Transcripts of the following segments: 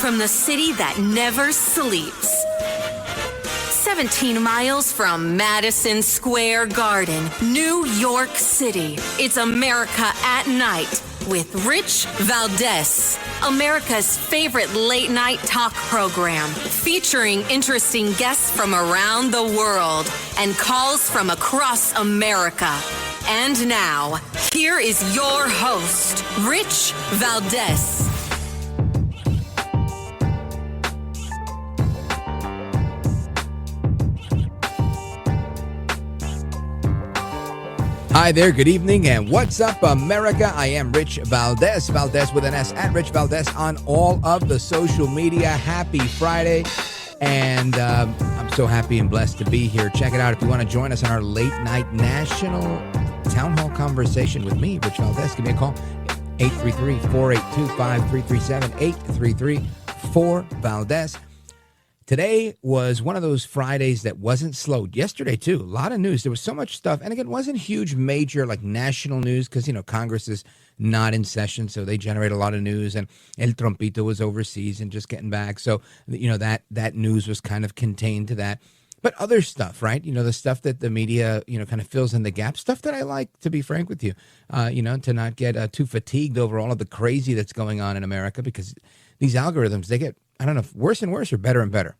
from the city that never sleeps. 17 miles from Madison Square Garden, New York City. It's America at Night with Rich Valdés, America's favorite late-night talk program, featuring interesting guests from around the world and calls from across America. And now, here is your host, Rich Valdés. Hi there, good evening, and what's up, America? I am Rich Valdés, Valdés with an S, at Rich Valdés on all of the social media. Happy Friday, and I'm so happy and blessed to be here. Check it out if you want to join us on our late-night national town hall conversation with me, Rich Valdés. Give me a call, 833-482-5337, 833-4-VALDÉS. Today was one of those Fridays that wasn't slow. Yesterday, too, a lot of news. There was so much stuff. And again, it wasn't huge, major, like national news because, Congress is not in session, so they generate a lot of news. And El Trompito was overseas and just getting back. So, that news was kind of contained to that. But other stuff, right? The stuff that the media, kind of fills in the gap. Stuff that I like, to be frank with you, to not get too fatigued over all of the crazy that's going on in America because these algorithms, they get, I don't know, worse and worse or better and better.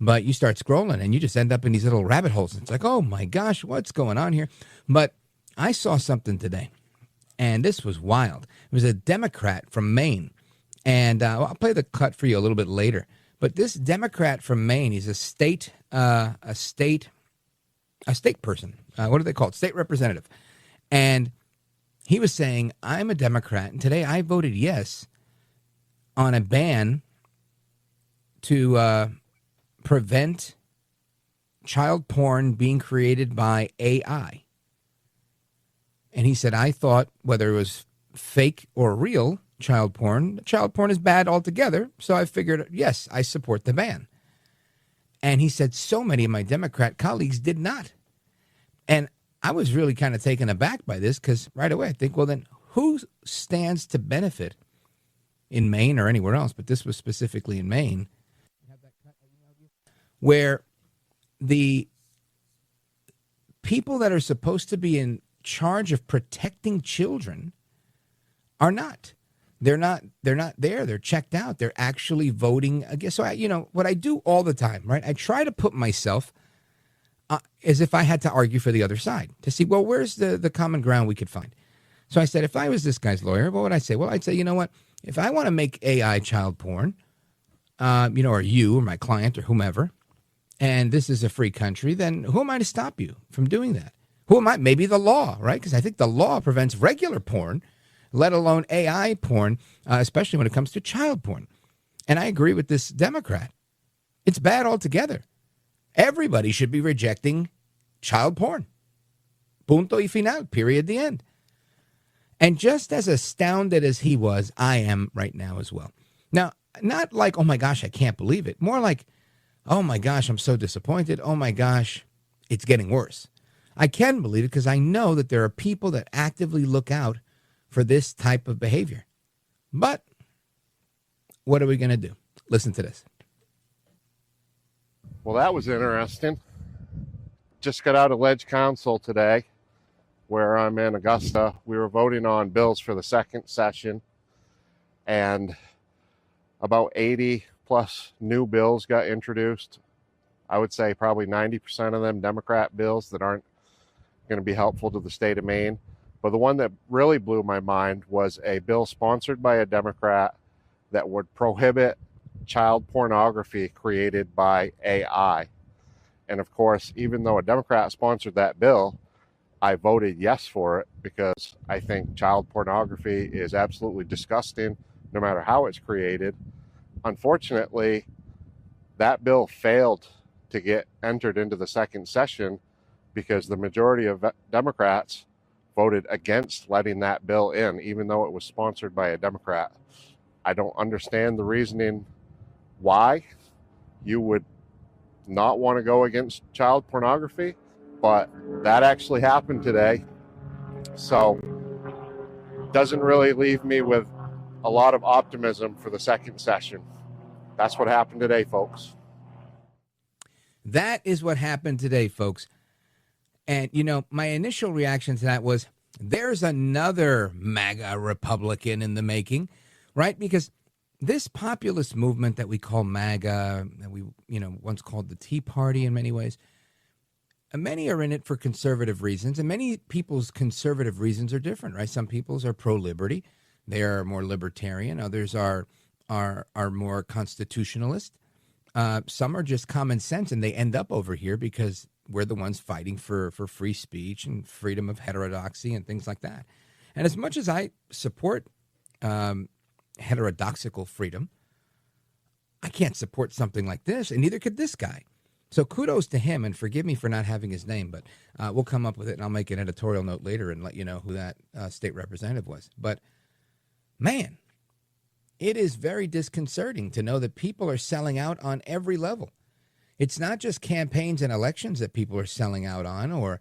But you start scrolling and you just end up in these little rabbit holes. It's like, oh my gosh, what's going on here? But I saw something today, and this was wild. It was a Democrat from Maine, and I'll play the cut for you a little bit later. But this Democrat from Maine, he's a state person. What do they call it? State representative. And he was saying, I'm a Democrat, and today I voted yes on a ban to prevent child porn being created by AI. And he said, I thought whether it was fake or real child porn is bad altogether. So I figured, yes, I support the ban. And he said so many of my Democrat colleagues did not. And I was really kind of taken aback by this because right away I think, well, then who stands to benefit in Maine or anywhere else? But this was specifically in Maine, where the people that are supposed to be in charge of protecting children are not. They're not there. They're checked out. They're actually voting against. So, what I do all the time, right? I try to put myself as if I had to argue for the other side to see, well, where's the common ground we could find? So I said, if I was this guy's lawyer, what would I say? Well, I'd say, you know what? If I want to make AI child porn, or you or my client or whomever, and this is a free country, then who am I to stop you from doing that? Who am I? Maybe the law, right? Because I think the law prevents regular porn, let alone AI porn, especially when it comes to child porn. And I agree with this Democrat. It's bad altogether. Everybody should be rejecting child porn. Punto y final, period, the end. And just as astounded as he was, I am right now as well. Now, not like, oh my gosh, I can't believe it. More like, oh my gosh, I'm so disappointed. Oh my gosh, it's getting worse. I can believe it because I know that there are people that actively look out for this type of behavior. But what are we going to do? Listen to this. Well, that was interesting. Just got out of Ledge Council today, where I'm in Augusta. We were voting on bills for the second session, and about 80 plus new bills got introduced. I would say probably 90% of them Democrat bills that aren't going to be helpful to the state of Maine. But the one that really blew my mind was a bill sponsored by a Democrat that would prohibit child pornography created by AI. And of course, even though a Democrat sponsored that bill, I voted yes for it because I think child pornography is absolutely disgusting, no matter how it's created. Unfortunately, that bill failed to get entered into the second session because the majority of Democrats voted against letting that bill in, even though it was sponsored by a Democrat. I don't understand the reasoning why you would not want to go against child pornography, but that actually happened today. So doesn't really leave me with a lot of optimism for the second session. That's what happened today, folks. That is what happened today, folks. And, you know, my initial reaction to that was, there's another MAGA Republican in the making, right? Because this populist movement that we call MAGA, that we, you know, once called the Tea Party in many ways, many are in it for conservative reasons, and many people's conservative reasons are different, right? Some people's are pro-liberty. They are more libertarian. Others are more constitutionalist. Some are just common sense, and they end up over here because we're the ones fighting for free speech and freedom of heterodoxy and things like that. And as much as I support heterodoxical freedom, I can't support something like this, and neither could this guy. So kudos to him, and forgive me for not having his name, but we'll come up with it, and I'll make an editorial note later and let you know who that state representative was. But, man, it is very disconcerting to know that people are selling out on every level. It's not just campaigns and elections that people are selling out on, or,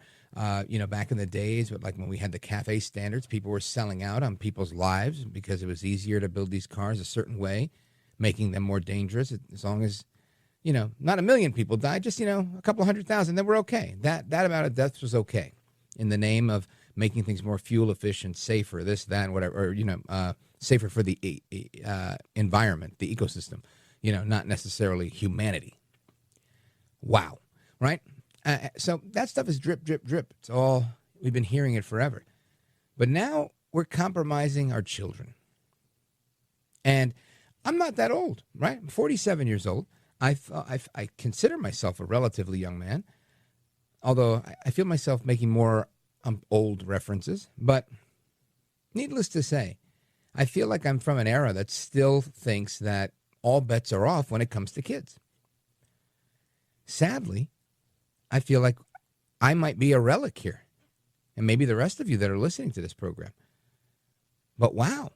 you know, back in the days, like when we had the cafe standards, people were selling out on people's lives because it was easier to build these cars a certain way, making them more dangerous. As long as, you know, not 1 million people died, just, you know, a couple 100,000, then we're okay. That amount of deaths was okay in the name of making things more fuel efficient, safer, this, that, and whatever, or, you know, safer for the environment, the ecosystem, you know, not necessarily humanity. Wow. Right? So that stuff is drip, drip, drip. It's all, we've been hearing it forever. But now we're compromising our children. And I'm not that old, right? I'm 47 years old. I consider myself a relatively young man, although I feel myself making more old references. But needless to say, I feel like I'm from an era that still thinks that all bets are off when it comes to kids. Sadly, I feel like I might be a relic here, and maybe the rest of you that are listening to this program. But wow,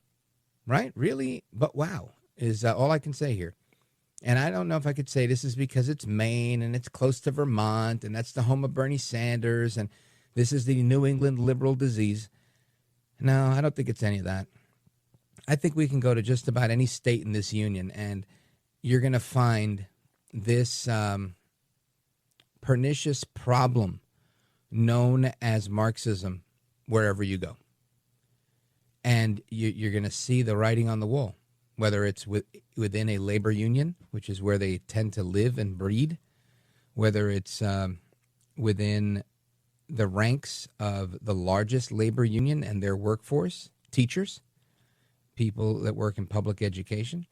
right? Really, but wow is all I can say here. And I don't know if I could say this is because it's Maine and it's close to Vermont and that's the home of Bernie Sanders and this is the New England liberal disease. No, I don't think it's any of that. I think we can go to just about any state in this union and you're going to find this pernicious problem known as Marxism wherever you go. And you're going to see the writing on the wall, whether it's within a labor union, which is where they tend to live and breed, whether it's within the ranks of the largest labor union and their workforce, teachers, people that work in public education,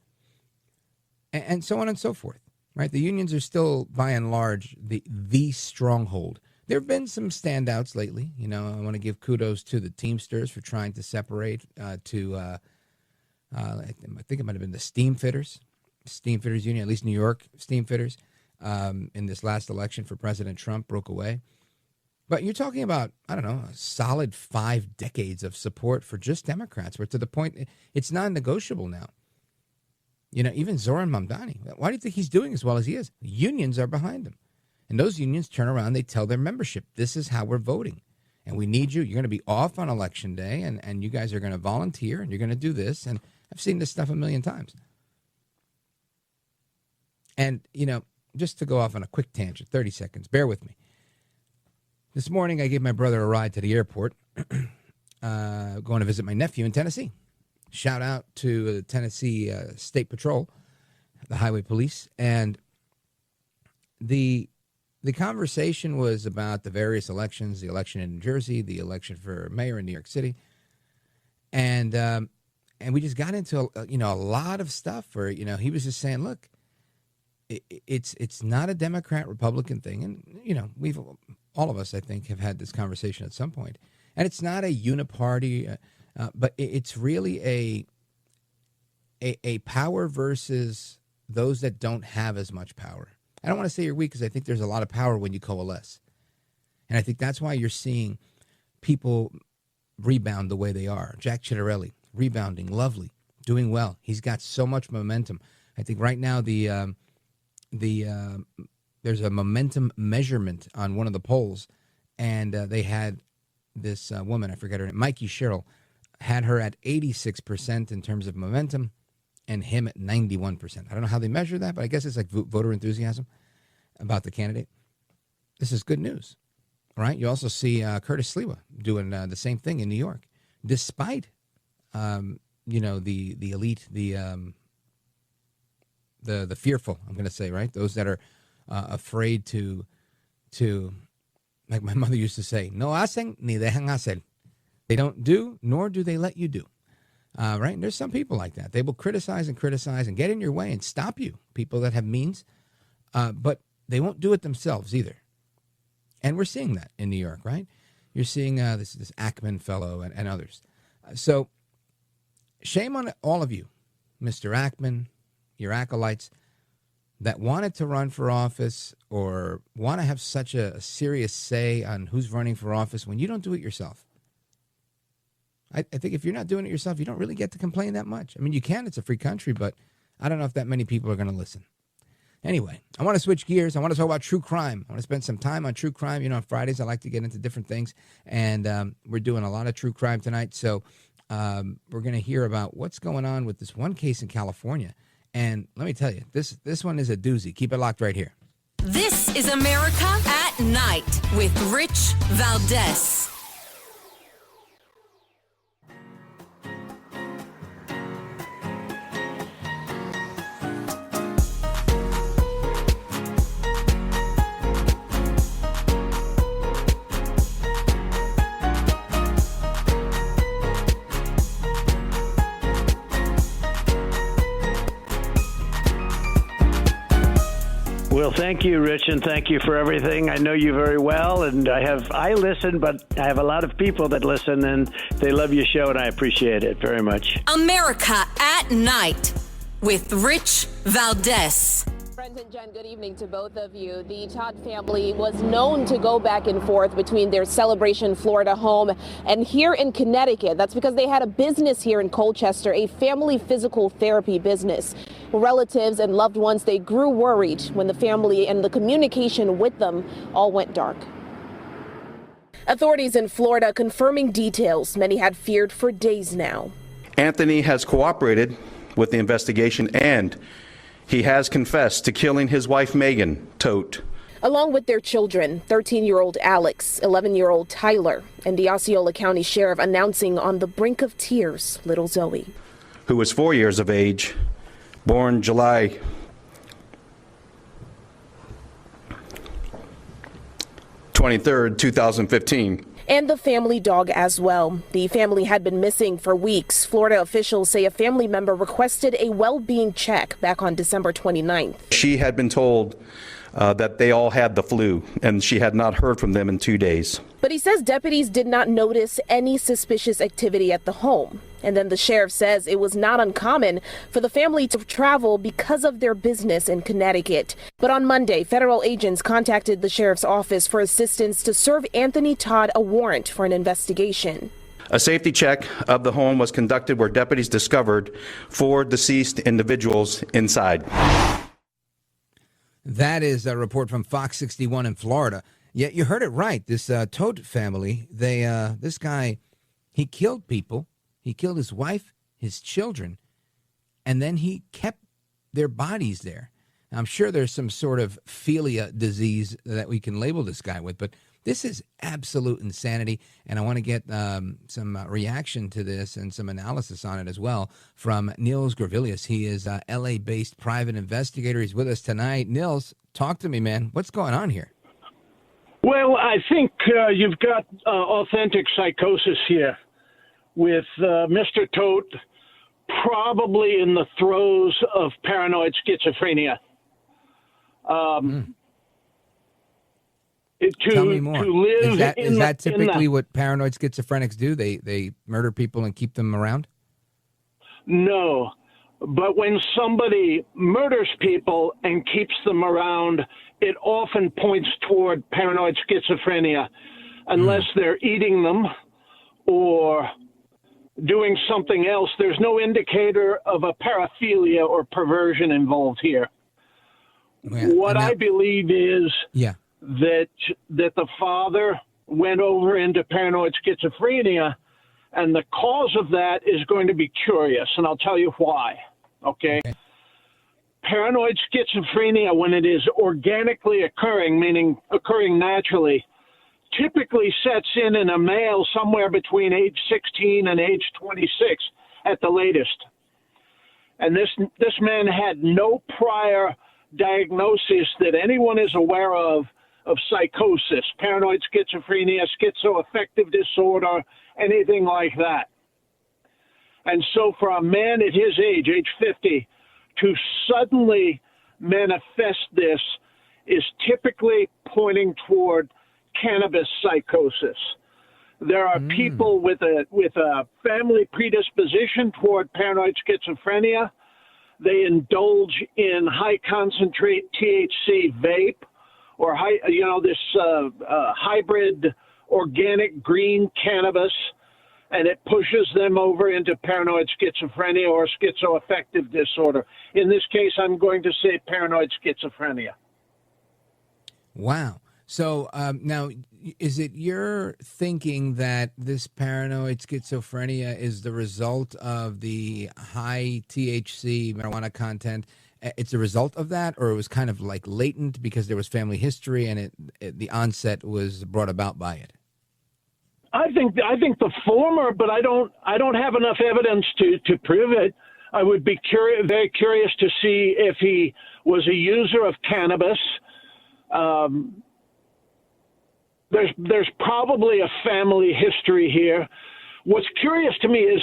and so on and so forth, right? The unions are still, by and large, the stronghold. There have been some standouts lately. You know, I want to give kudos to the Teamsters for trying to separate I think it might have been the Steamfitters Union, at least New York Steamfitters, in this last election for President Trump broke away. But you're talking about, I don't know, a solid 5 decades of support for just Democrats. We're to the point it's non-negotiable now. You know, even Zoran Mamdani, why do you think he's doing as well as he is? Unions are behind him. And those unions turn around, they tell their membership, this is how we're voting. And we need you. You're going to be off on election day, and you guys are going to volunteer, and you're going to do this. And I've seen this stuff a million times. And, you know, just to go off on a quick tangent, 30 seconds, bear with me. This morning, I gave my brother a ride to the airport, going to visit my nephew in Tennessee. Shout out to the Tennessee State Patrol, the Highway Police. And the conversation was about the various elections, the election in New Jersey, the election for mayor in New York City. And we just got into, a lot of stuff where, you know, he was just saying, look, it's not a Democrat-Republican thing. And, you know, all of us, I think, have had this conversation at some point. And it's not a uniparty, but it's really a power versus those that don't have as much power. I don't want to say you're weak because I think there's a lot of power when you coalesce. And I think that's why you're seeing people rebound the way they are. Jack Ciattarelli, rebounding, lovely, doing well. He's got so much momentum. I think right now there's a momentum measurement on one of the polls, and they had this woman, I forget her name, Mikey Sherrill, had her at 86% in terms of momentum, and him at 91%. I don't know how they measure that, but I guess it's like voter enthusiasm about the candidate. This is good news, right? You also see Curtis Sliwa doing the same thing in New York, despite, the elite, the fearful, I'm going to say, right? Those that are afraid to, like my mother used to say, no hacen ni dejan hacer. They don't do, nor do they let you do. Right? And there's some people like that. They will criticize and get in your way and stop you, people that have means, but they won't do it themselves either. And we're seeing that in New York, right? You're seeing this Ackman fellow and others. So shame on all of you, Mr. Ackman, your acolytes, that wanted to run for office or want to have such a serious say on who's running for office when you don't do it yourself. I think if you're not doing it yourself, you don't really get to complain that much. I mean, you can. It's a free country, but I don't know if that many people are going to listen. Anyway, I want to switch gears. I want to talk about true crime. I want to spend some time on true crime. On Fridays, I like to get into different things, and we're doing a lot of true crime tonight. So we're going to hear about what's going on with this one case in California. And let me tell you, this one is a doozy. Keep it locked right here. This is America at Night with Rich Valdés. Well, thank you, Rich, and thank you for everything. I know you very well, and I listen, but I have a lot of people that listen, and they love your show, and I appreciate it very much. America at Night with Rich Valdés. Brent and Jen, good evening to both of you. The Todd family was known to go back and forth between their Celebration, Florida home and here in Connecticut. That's because they had a business here in Colchester, a family physical therapy business. Relatives and loved ones, they grew worried when the family and the communication with them all went dark. Authorities in Florida confirming details many had feared for days now. Anthony has cooperated with the investigation, and he has confessed to killing his wife, Megan Tote, along with their children, 13-year-old Alex, 11-year-old Tyler, and the Osceola County Sheriff announcing on the brink of tears, little Zoe, who was 4 years of age, born July 23rd, 2015. And the family dog as well. The family had been missing for weeks. Florida officials say a family member requested a well-being check back on December 29th. She had been told that they all had the flu, and she had not heard from them in 2 days. But he says deputies did not notice any suspicious activity at the home. And then the sheriff says it was not uncommon for the family to travel because of their business in Connecticut. But on Monday, federal agents contacted the sheriff's office for assistance to serve Anthony Todd a warrant for an investigation. A safety check of the home was conducted where deputies discovered 4 deceased individuals inside. That is a report from Fox 61 in Florida. Yeah, you heard it right. This Toad family, this guy, he killed people. He killed his wife, his children, and then he kept their bodies there. Now, I'm sure there's some sort of philia disease that we can label this guy with, but this is absolute insanity, and I want to get some reaction to this and some analysis on it as well from Nils Grevillius. He is a L.A.-based private investigator. He's with us tonight. Nils, talk to me, man. What's going on here? Well, I think you've got authentic psychosis here with Mr. Tote probably in the throes of paranoid schizophrenia. Tell me more. Is that typically what paranoid schizophrenics do? They murder people and keep them around? No. But when somebody murders people and keeps them around, it often points toward paranoid schizophrenia, unless they're eating them or doing something else. There's no indicator of a paraphilia or perversion involved here. What I believe is that the father went over into paranoid schizophrenia, and the cause of that is going to be curious, and I'll tell you why. okay? Paranoid schizophrenia, when it is organically occurring, meaning occurring naturally, typically sets in a male somewhere between age 16 and age 26 at the latest. And this man had no prior diagnosis that anyone is aware of psychosis, paranoid schizophrenia, schizoaffective disorder, anything like that. And so for a man at his age 50, to suddenly manifest this is typically pointing toward cannabis psychosis. There are people with a family predisposition toward paranoid schizophrenia. They indulge in high concentrate THC vape or this hybrid organic green cannabis, and it pushes them over into paranoid schizophrenia or schizoaffective disorder. In this case, I'm going to say paranoid schizophrenia. Wow. So now, is it your thinking that this paranoid schizophrenia is the result of the high THC marijuana content? It's a result of that, or it was kind of like latent because there was family history and the onset was brought about by it? I think the former, but I don't have enough evidence to prove it. I would be very curious to see if he was a user of cannabis. There's probably a family history here. What's curious to me is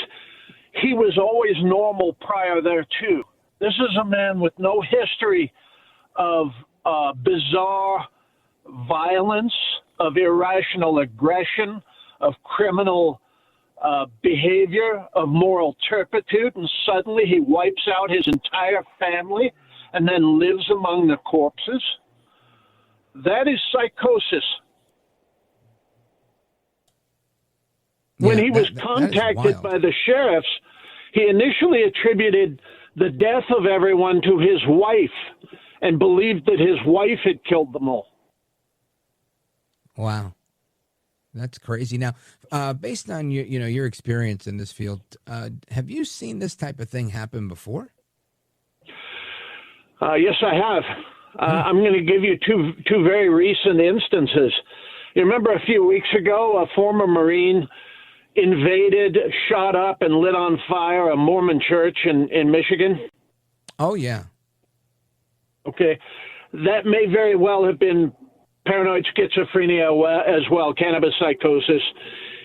he was always normal prior thereto. This is a man with no history of bizarre violence, of irrational aggression, of criminal behavior, of moral turpitude, and suddenly he wipes out his entire family and then lives among the corpses. That is psychosis. When he was contacted by the sheriffs, he initially attributed the death of everyone to his wife and believed that his wife had killed them all. Wow. That's crazy. Now, based on your experience in this field, have you seen this type of thing happen before? Yes, I have. I'm going to give you two very recent instances. You remember a few weeks ago, a former Marine invaded, shot up, and lit on fire a Mormon church in Michigan? Oh, yeah. Okay. That may very well have been paranoid schizophrenia as well, cannabis psychosis.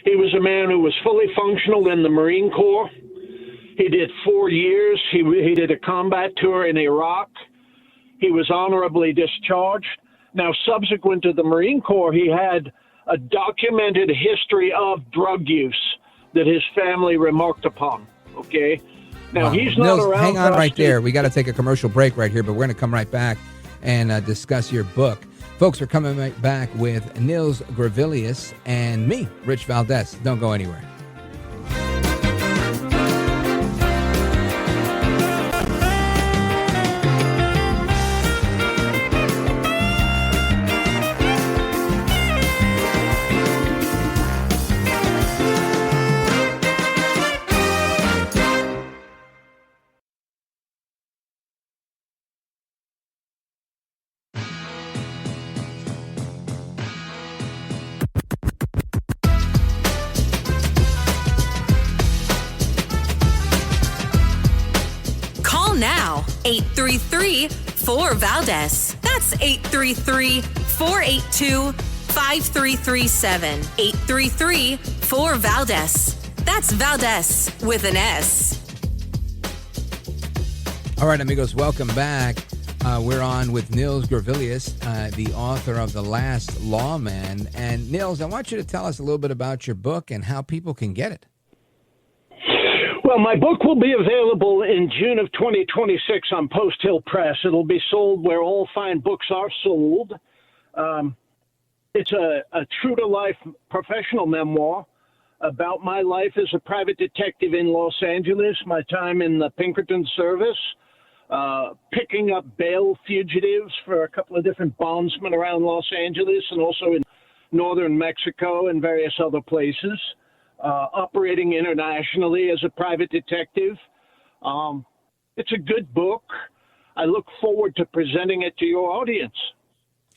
He was a man who was fully functional in the Marine Corps. He did 4 years. He did a combat tour in Iraq. He was honorably discharged. Now, subsequent to the Marine Corps, he had a documented history of drug use that his family remarked upon. Okay. Now, wow. He's not Nils, around. Hang on right there. We got to take a commercial break right here, but we're going to come right back and discuss your book. Folks, we're coming right back with Nils Grevillius and me, Rich Valdés. Don't go anywhere. Now, 833-4-VALDES. That's 833-482-5337. 833-4-VALDES. That's Valdés with an S. All right, amigos, welcome back. We're on with Nils Grevillius, the author of The Last Lawman. And Nils, I want you to tell us a little bit about your book and how people can get it. Well, my book will be available in June of 2026 on Post Hill Press. It'll be sold where all fine books are sold. It's a true-to-life professional memoir about my life as a private detective in Los Angeles, my time in the Pinkerton service, picking up bail fugitives for a couple of different bondsmen around Los Angeles and also in northern Mexico and various other places. Operating internationally as a private detective. It's a good book. I look forward to presenting it to your audience.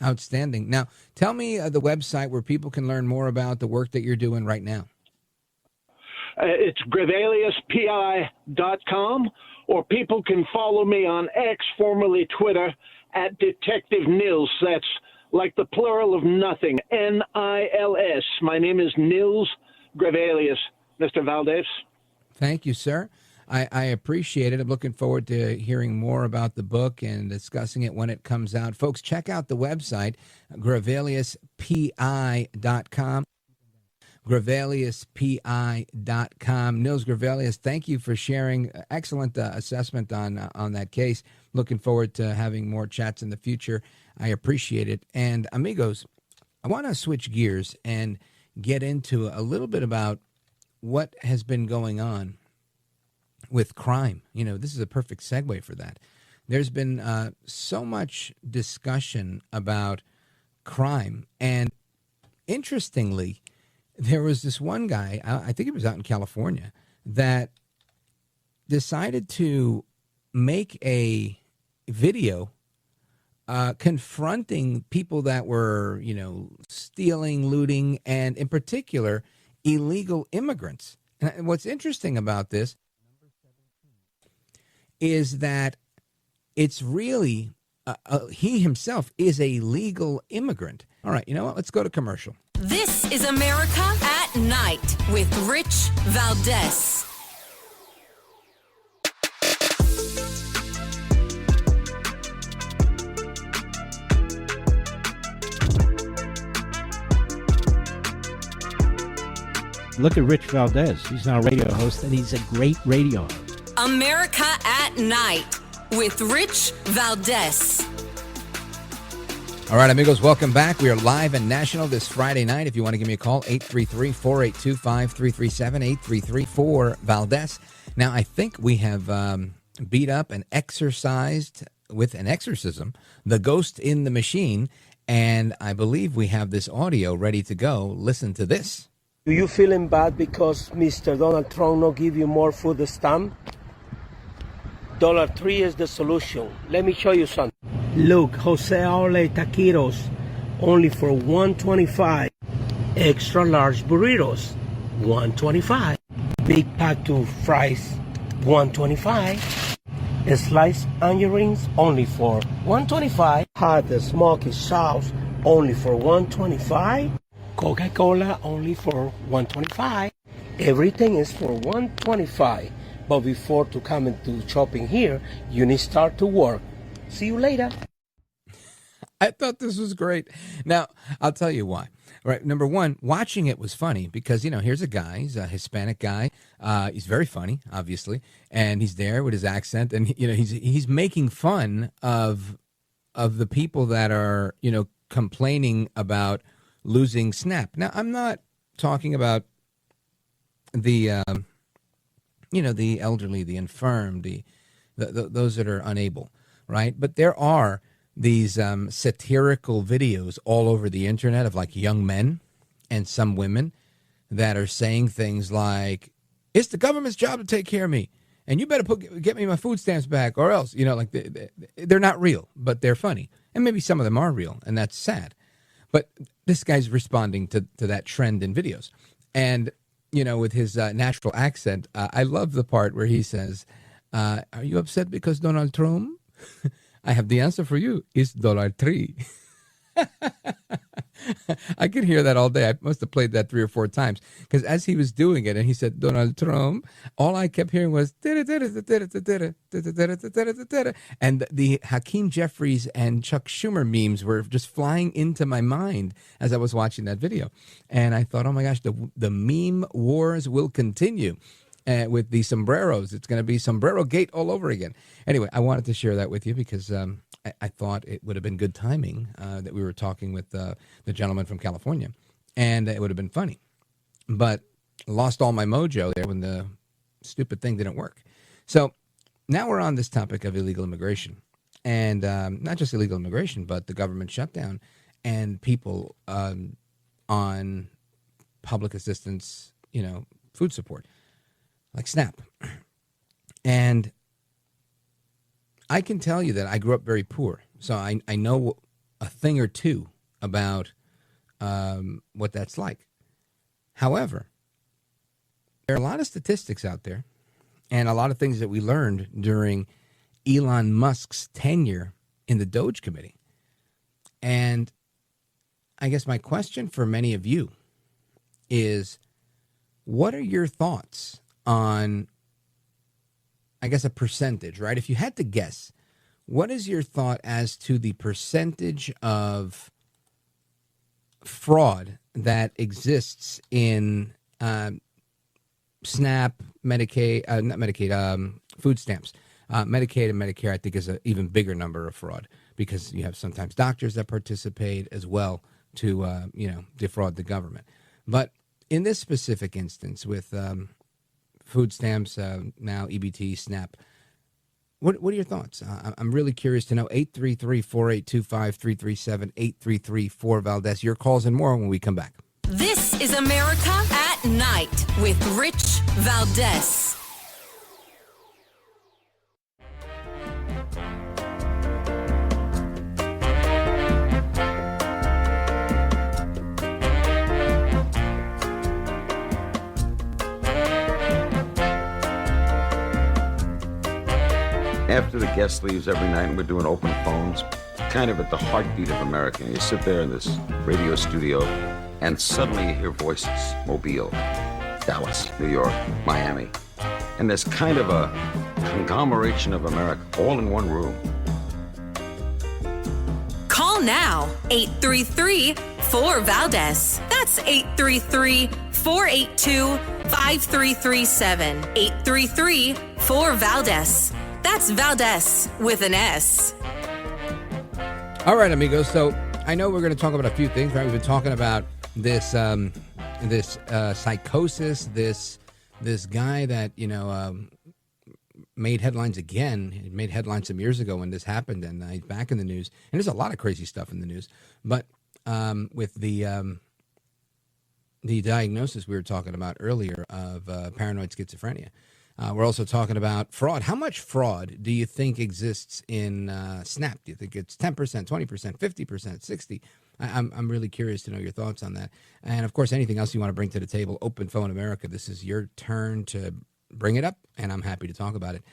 Outstanding. Now, tell me the website where people can learn more about the work that you're doing right now. It's GrevilliusPI.com, or people can follow me on X, formerly Twitter, at Detective Nils. That's like the plural of nothing, Nils. My name is Nils Grevillius. Mr. Valdés. Thank you, sir. I appreciate it. I'm looking forward to hearing more about the book and discussing it when it comes out. Folks, check out the website, GrevilliusPI.com. GrevilliusPI.com. Nils Grevillius, thank you for sharing. Excellent assessment on that case. Looking forward to having more chats in the future. I appreciate it. And amigos, I want to switch gears and get into a little bit about what has been going on with crime. You know, this is a perfect segue for that. There's been so much discussion about crime. And interestingly, there was this one guy, I think he was out in California, that decided to make a video confronting people that were, you know, stealing, looting, and in particular, illegal immigrants. And what's interesting about this is that it's really, he himself is a legal immigrant. All right, you know what? Let's go to commercial. This is America at Night with Rich Valdés. Look at Rich Valdés. He's now a radio host, and he's a great radio host. America at Night with Rich Valdés. All right, amigos, welcome back. We are live and national this Friday night. If you want to give me a call, 833-482-5337, 833-4-Valdés. Now, I think we have beat up and exorcised with an exorcism the ghost in the machine, and I believe we have this audio ready to go. Listen to this. Do you feeling bad because Mr. Donald Trump no give you more food stamp? $3 is the solution. Let me show you something. Look, Jose Ole taquitos, only for $1.25. Extra large burritos, $1.25. Big pack of fries, $1.25. Sliced onion rings, only for $1.25. Hot smoky sauce, only for $1.25. Coca-Cola, only for $1.25. Everything is for $1.25. But before to come into shopping here, you need to start to work. See you later. I thought this was great. Now, I'll tell you why. Right, number one, watching it was funny because, you know, here's a guy, he's a Hispanic guy. He's very funny, obviously, and he's there with his accent, and you know, he's making fun of the people that are, you know, complaining about losing SNAP. Now, I'm not talking about the you know, the elderly, the infirm, the those that are unable, right? But there are these satirical videos all over the internet of like young men and some women that are saying things like, it's the government's job to take care of me, and you better get me my food stamps back or else, you know, like they're not real, but they're funny. And maybe some of them are real, and that's sad. But this guy's responding to that trend in videos. And, you know, with his natural accent, I love the part where he says, are you upset because Donald Trump? I have the answer for you. It's $3. I could hear that all day. I must have played that 3 or 4 times because as he was doing it and he said Donald Trump, all I kept hearing was and the Hakeem Jeffries and Chuck Schumer memes were just flying into my mind as I was watching that video. And I thought, oh my gosh, the meme wars will continue. With the sombreros. It's going to be sombrero gate all over again. Anyway, I wanted to share that with you because I thought it would have been good timing that we were talking with the gentleman from California, and it would have been funny. But lost all my mojo there when the stupid thing didn't work. So now we're on this topic of illegal immigration, and not just illegal immigration, but the government shutdown and people on public assistance, you know, food support. Like SNAP. And I can tell you that I grew up very poor, so I know a thing or two about what that's like. However, there are a lot of statistics out there and a lot of things that we learned during Elon Musk's tenure in the Doge Committee. And I guess my question for many of you is, what are your thoughts on, I guess, a percentage, right? If you had to guess, what is your thought as to the percentage of fraud that exists in SNAP, Medicaid, not Medicaid, food stamps? Medicaid and Medicare, I think, is an even bigger number of fraud, because you have sometimes doctors that participate as well to, defraud the government. But in this specific instance with food stamps, now EBT, SNAP, what are your thoughts? I'm really curious to know. 833-482-5337, 833-4-Valdés. Your calls and more when we come back. This is America at Night with Rich Valdés. After the guest leaves every night and we're doing open phones, kind of at the heartbeat of America. And you sit there in this radio studio and suddenly you hear voices. Mobile, Dallas, New York, Miami. And there's kind of a conglomeration of America all in one room. Call now, 833-4-Valdés. That's 833-482-5337. 833-4-Valdés. That's Valdés with an S. All right, amigos. So I know we're going to talk about a few things, right? We've been talking about this psychosis, this guy that, made headlines again. He made headlines some years ago when this happened, and he's back in the news. And there's a lot of crazy stuff in the news. But with the diagnosis we were talking about earlier of paranoid schizophrenia, we're also talking about fraud. How much fraud do you think exists in SNAP? Do you think it's 10%, 20%, 50%, 60%? I'm really curious to know your thoughts on that. And, of course, anything else you want to bring to the table, Open Phone America, this is your turn to bring it up, and I'm happy to talk about it.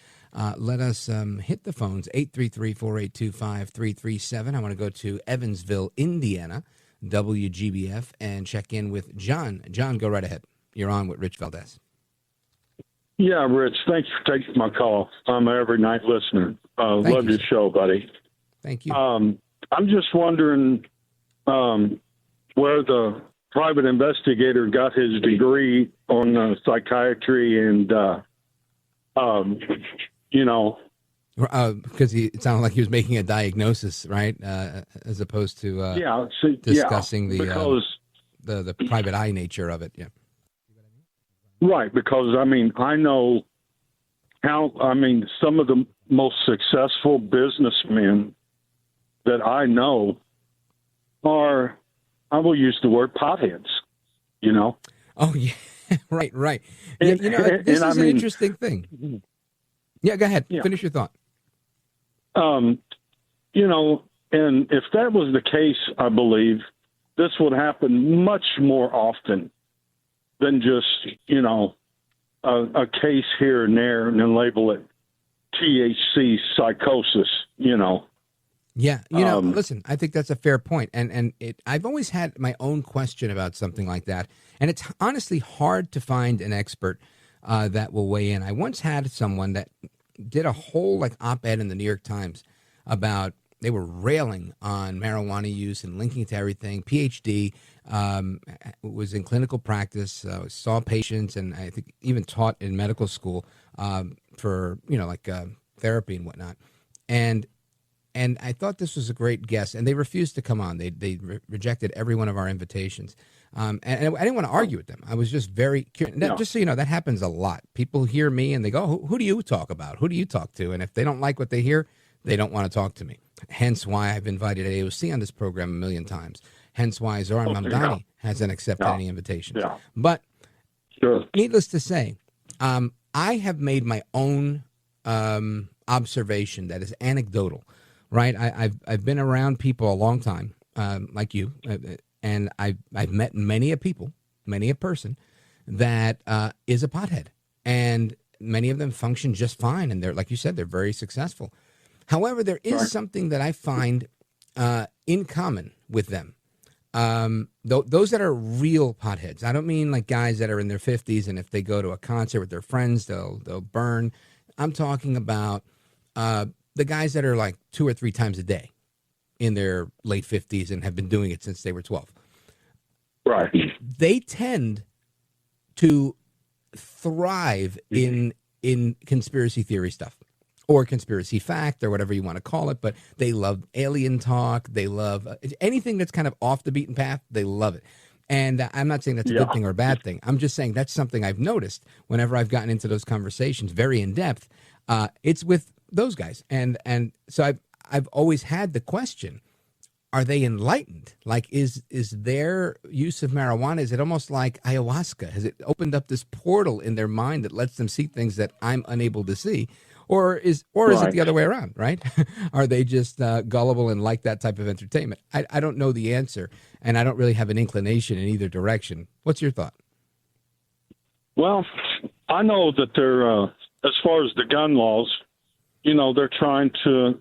Let us hit the phones, 833-482-5337. I want to go to Evansville, Indiana, WGBF, and check in with John. John, go right ahead. You're on with Rich Valdés. Yeah, Rich, thanks for taking my call. I'm an every night listener. Love your show, buddy. Thank you. I'm just wondering where the private investigator got his degree on psychiatry and, because it sounded like he was making a diagnosis, right? As opposed to discussing the private eye nature of it. Yeah. Right, because, I know some of the most successful businessmen that I know are, I will use the word potheads, Oh, yeah, right. And, this is an interesting thing. Yeah, go ahead. Yeah. Finish your thought. And if that was the case, I believe this would happen much more often than just, a case here and there and then label it THC psychosis, Yeah. Listen, I think that's a fair point. And I've always had my own question about something like that. And it's honestly hard to find an expert that will weigh in. I once had someone that did a whole op-ed in the New York Times about, they were railing on marijuana use and linking to everything. PhD, was in clinical practice, saw patients, and I think even taught in medical school for, therapy and whatnot. And I thought this was a great guest, and they refused to come on. They rejected every one of our invitations. And I didn't want to argue with them. I was just very curious. Now, just so you know, that happens a lot. People hear me and they go, who do you talk about? Who do you talk to? And if they don't like what they hear, they don't want to talk to me. Hence why I've invited AOC on this program a million times. Hence why Zoran Mamdani hasn't accepted any invitations. Yeah. But needless to say, I have made my own observation that is anecdotal, right? I've been around people a long time, like you, and I've met many a person that is a pothead, and many of them function just fine, and they're, like you said, they're very successful. However, there is something that I find in common with them. Those that are real potheads. I don't mean like guys that are in their 50s and if they go to a concert with their friends, they'll burn. I'm talking about the guys that are like 2 or 3 times a day in their late 50s and have been doing it since they were 12. Right. They tend to thrive in conspiracy theory stuff, or conspiracy fact, or whatever you want to call it, but they love alien talk. They love anything that's kind of off the beaten path. They love it. And I'm not saying that's a good thing or a bad thing. I'm just saying that's something I've noticed whenever I've gotten into those conversations, very in depth. It's with those guys. And so I've always had the question, are they enlightened? Like, is their use of marijuana, is it almost like ayahuasca? Has it opened up this portal in their mind that lets them see things that I'm unable to see? Or is it the other way around, right? Are they just gullible and like that type of entertainment? I don't know the answer, and I don't really have an inclination in either direction. What's your thought? Well, I know that they're, as far as the gun laws, they're trying to,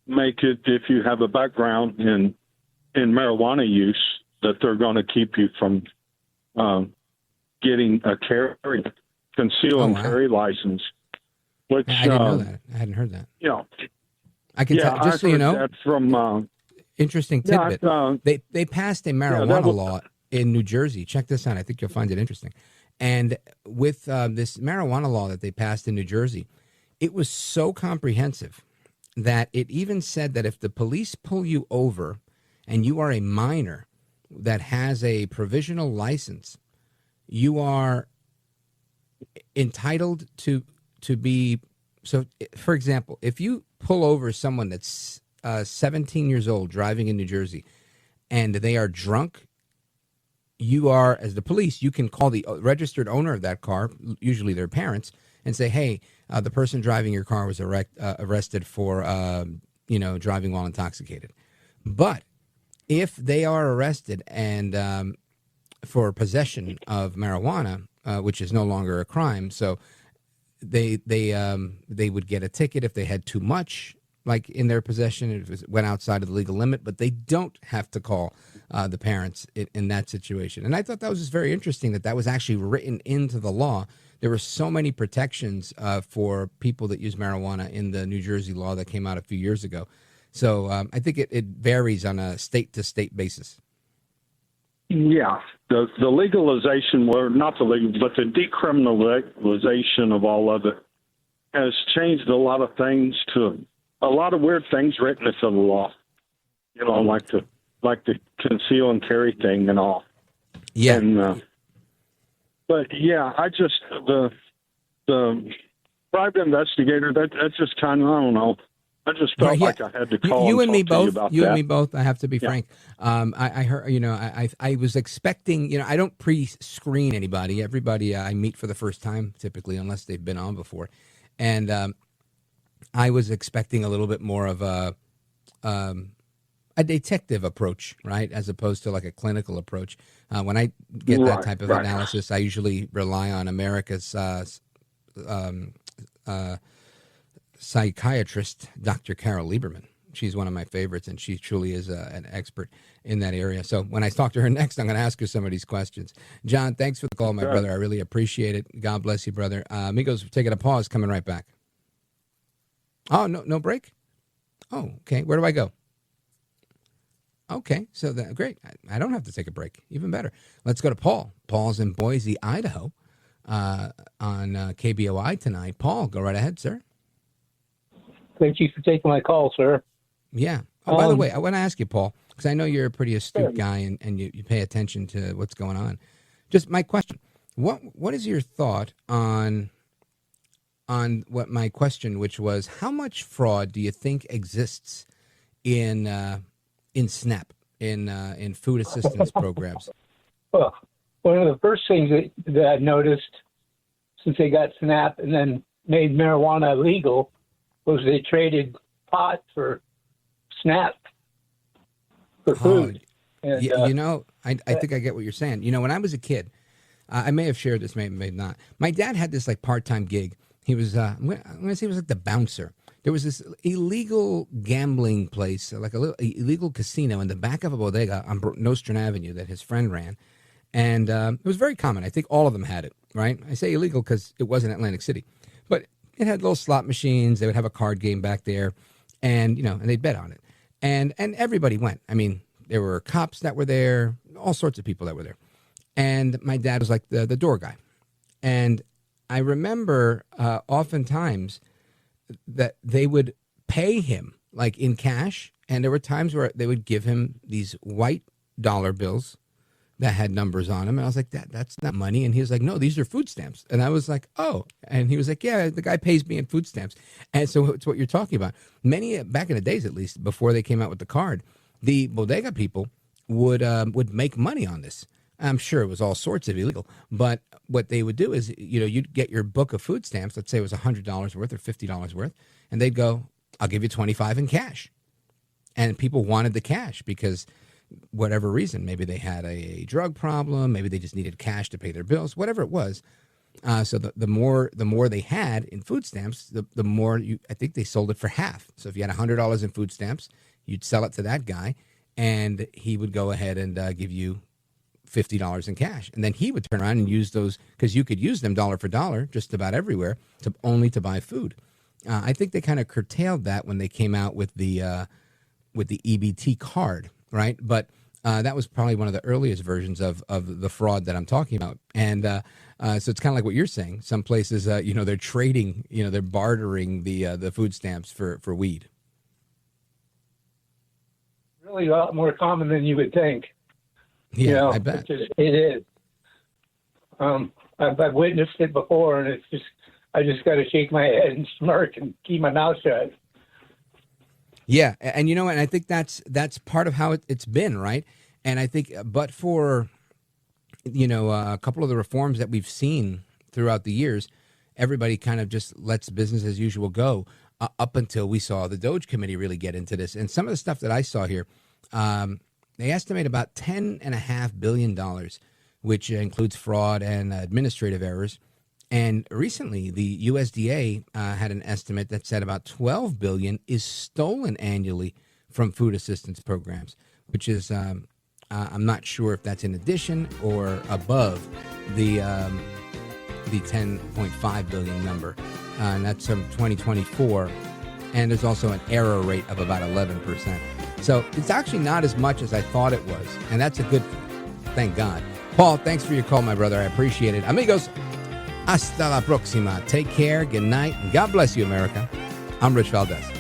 make it, if you have a background in marijuana use, that they're going to keep you from getting a conceal and carry license. Which, I didn't know that. I hadn't heard that. I can tell, just so you know, that from interesting tidbit. They passed a marijuana law in New Jersey. Check this out. I think you'll find it interesting. And with this marijuana law that they passed in New Jersey, it was so comprehensive that it even said that if the police pull you over and you are a minor that has a provisional license, you are entitled to be. So, for example, if you pull over someone that's 17 years old driving in New Jersey and they are drunk, you are, as the police, you can call the registered owner of that car, usually their parents, and say, hey, the person driving your car was arrested for, driving while intoxicated. But if they are arrested and for possession of marijuana, which is no longer a crime, so they would get a ticket if they had too much, like in their possession, if it went outside of the legal limit, but they don't have to call the parents in that situation. And I thought that was just very interesting that was actually written into the law. There were so many protections for people that use marijuana in the New Jersey law that came out a few years ago. So I think it varies on a state-to-state basis. Yeah, the legalization, well, not the legal, but the decriminalization of all of it has changed a lot of things, to a lot of weird things written into the law. Like the conceal and carry thing and all. Yeah. And, but yeah, I just the private investigator, that just kind of, I don't know. I just felt like I had to call you and me both. You and me both. I have to be frank. I heard. I was expecting. I don't pre-screen anybody. Everybody I meet for the first time, typically, unless they've been on before, and I was expecting a little bit more of a detective approach, right, as opposed to like a clinical approach. When I get that type of analysis, I usually rely on America's psychiatrist, Dr. Carole Lieberman. She's one of my favorites, and she truly is an expert in that area. So when I talk to her next, I'm going to ask her some of these questions. John, thanks for the call, my brother. I really appreciate it. God bless you, brother. Amigos, we're taking a pause, coming right back. Oh, no break? Oh, okay. Where do I go? Okay, so great. I don't have to take a break. Even better. Let's go to Paul. Paul's in Boise, Idaho, on KBOI tonight. Paul, go right ahead, sir. Thank you for taking my call, sir. Yeah. Oh, by the way, I want to ask you, Paul, because I know you're a pretty astute guy and you pay attention to what's going on. Just my question: what is your thought on what my question, which was, how much fraud do you think exists in SNAP, in food assistance programs? Well, one of the first things that I noticed since they got SNAP and then made marijuana legal was they traded pot for snap for food. And, you know, I think I get what you're saying. You know, when I was a kid, I may have shared this, may not. My dad had this like part-time gig. He was, I'm going to say he was like the bouncer. There was this illegal gambling place, like a little illegal casino in the back of a bodega on Nostrand Avenue that his friend ran. And it was very common. I think all of them had it, right? I say illegal because it was in Atlantic City. But it had little slot machines. They would have a card game back there. And, you know, and they'd bet on it. And everybody went. I mean, there were cops that were there, all sorts of people that were there. And my dad was like the door guy. And I remember oftentimes that they would pay him like in cash. And there were times where they would give him these white dollar bills that had numbers on them. And I was like, that's not money. And he was like, no, these are food stamps. And I was like, oh. And he was like, yeah, the guy pays me in food stamps. And so it's what you're talking about. Many, back in the days at least, before they came out with the card, the bodega people would make money on this. I'm sure it was all sorts of illegal. But what they would do is, you know, you'd get your book of food stamps. Let's say it was $100 worth or $50 worth. And they'd go, I'll give you $25 in cash. And people wanted the cash because whatever reason, maybe they had a drug problem, maybe they just needed cash to pay their bills, whatever it was. So the more they had in food stamps, the more I think they sold it for half. So if you had $100 in food stamps, you'd sell it to that guy, and he would go ahead and give you $50 in cash, and then he would turn around and use those because you could use them dollar for dollar just about everywhere to buy food. I think they kind of curtailed that when they came out with the EBT card. Right. But that was probably one of the earliest versions of the fraud that I'm talking about. And so it's kind of like what you're saying. Some places, you know, they're trading, you know, they're bartering the food stamps for weed. Really a lot more common than you would think. Yeah, you know, I bet. It is. I've witnessed it before, and I just got to shake my head and smirk and keep my mouth shut. Yeah, and you know, and I think that's part of how it's been, right? And I think, but for, you know, a couple of the reforms that we've seen throughout the years, everybody kind of just lets business as usual go up until we saw the Doge Committee really get into this. And some of the stuff that I saw here, they estimate about $10.5 billion, which includes fraud and administrative errors. And recently, the USDA had an estimate that said about $12 billion is stolen annually from food assistance programs, which is I'm not sure if that's in addition or above the 10.5 billion number, and that's from 2024. And there's also an error rate of about 11%. So it's actually not as much as I thought it was, and that's a good thing. Thank God. Paul, thanks for your call, my brother. I appreciate it. Amigos, hasta la próxima. Take care, good night, and God bless you, America. I'm Rich Valdés.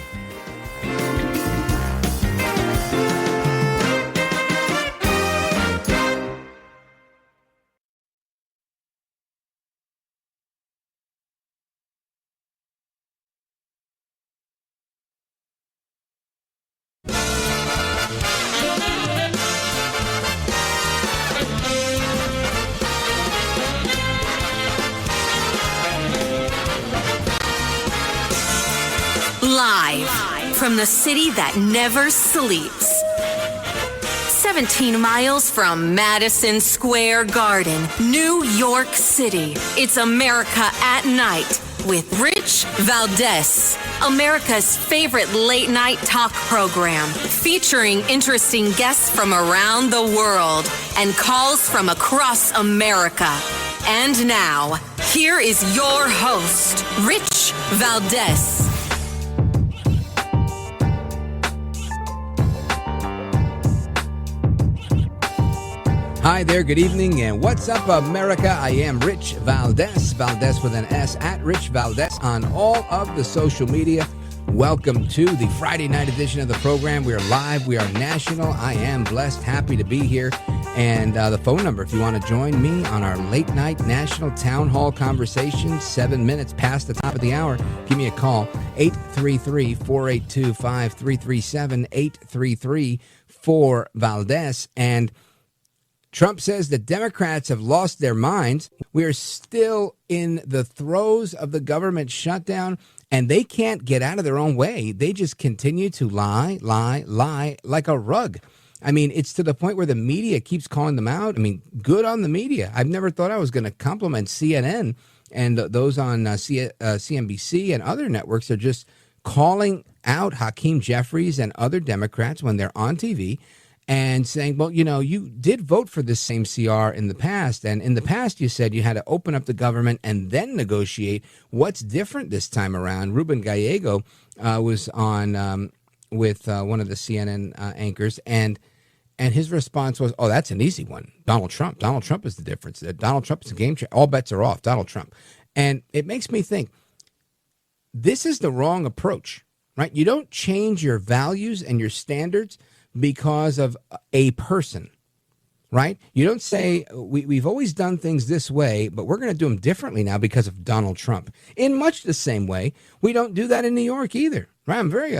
Live from the city that never sleeps. 17 miles from Madison Square Garden, New York City. It's America at Night with Rich Valdés, America's favorite late night talk program, featuring interesting guests from around the world and calls from across America. And now, here is your host, Rich Valdés. Hi there, good evening, and what's up, America? I am Rich Valdés, Valdés with an S, at Rich Valdés on all of the social media. Welcome to the Friday night edition of the program. We are live, we are national. I am blessed, happy to be here. And the phone number, if you want to join me on our late night national town hall conversation, 7 minutes past the top of the hour, give me a call, 833-482-5337, 833-4-Valdés. And Trump says the Democrats have lost their minds. We are still in the throes of the government shutdown, And they can't get out of their own way. They just continue to lie like a rug. I mean, it's to the point where the media keeps calling them out. I mean, good on the media. I've never thought I was going to compliment CNN and those on CNBC and other networks are just calling out Hakeem Jeffries and other Democrats when they're on TV and saying, well, you know, you did vote for this same CR in the past. And in the past, you said you had to open up the government and then negotiate. What's different this time around? Ruben Gallego was on with one of the CNN anchors, and his response was, oh, that's an easy one. Donald Trump. Donald Trump is the difference. Donald Trump is a game changer. All bets are off. Donald Trump. And it makes me think, this is the wrong approach, right? You don't change your values and your standards because of a person, right? You don't say, we've always done things this way, but we're going to do them differently now because of Donald Trump. In much the same way, we don't do that in New York either, right? I'm very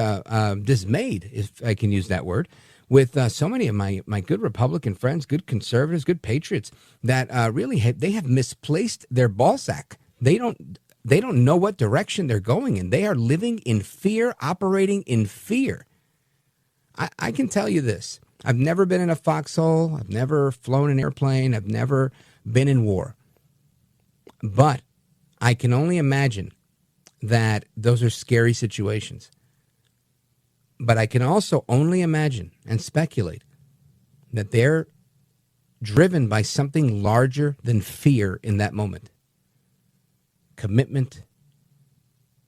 dismayed, if I can use that word, with so many of my good Republican friends, good conservatives, good patriots that really they have misplaced their ball sack. They don't know what direction they're going in. They are living in fear, operating in fear. I can tell you this. I've never been in a foxhole. I've never flown an airplane. I've never been in war. But I can only imagine that those are scary situations. But I can also only imagine and speculate that they're driven by something larger than fear in that moment. Commitment,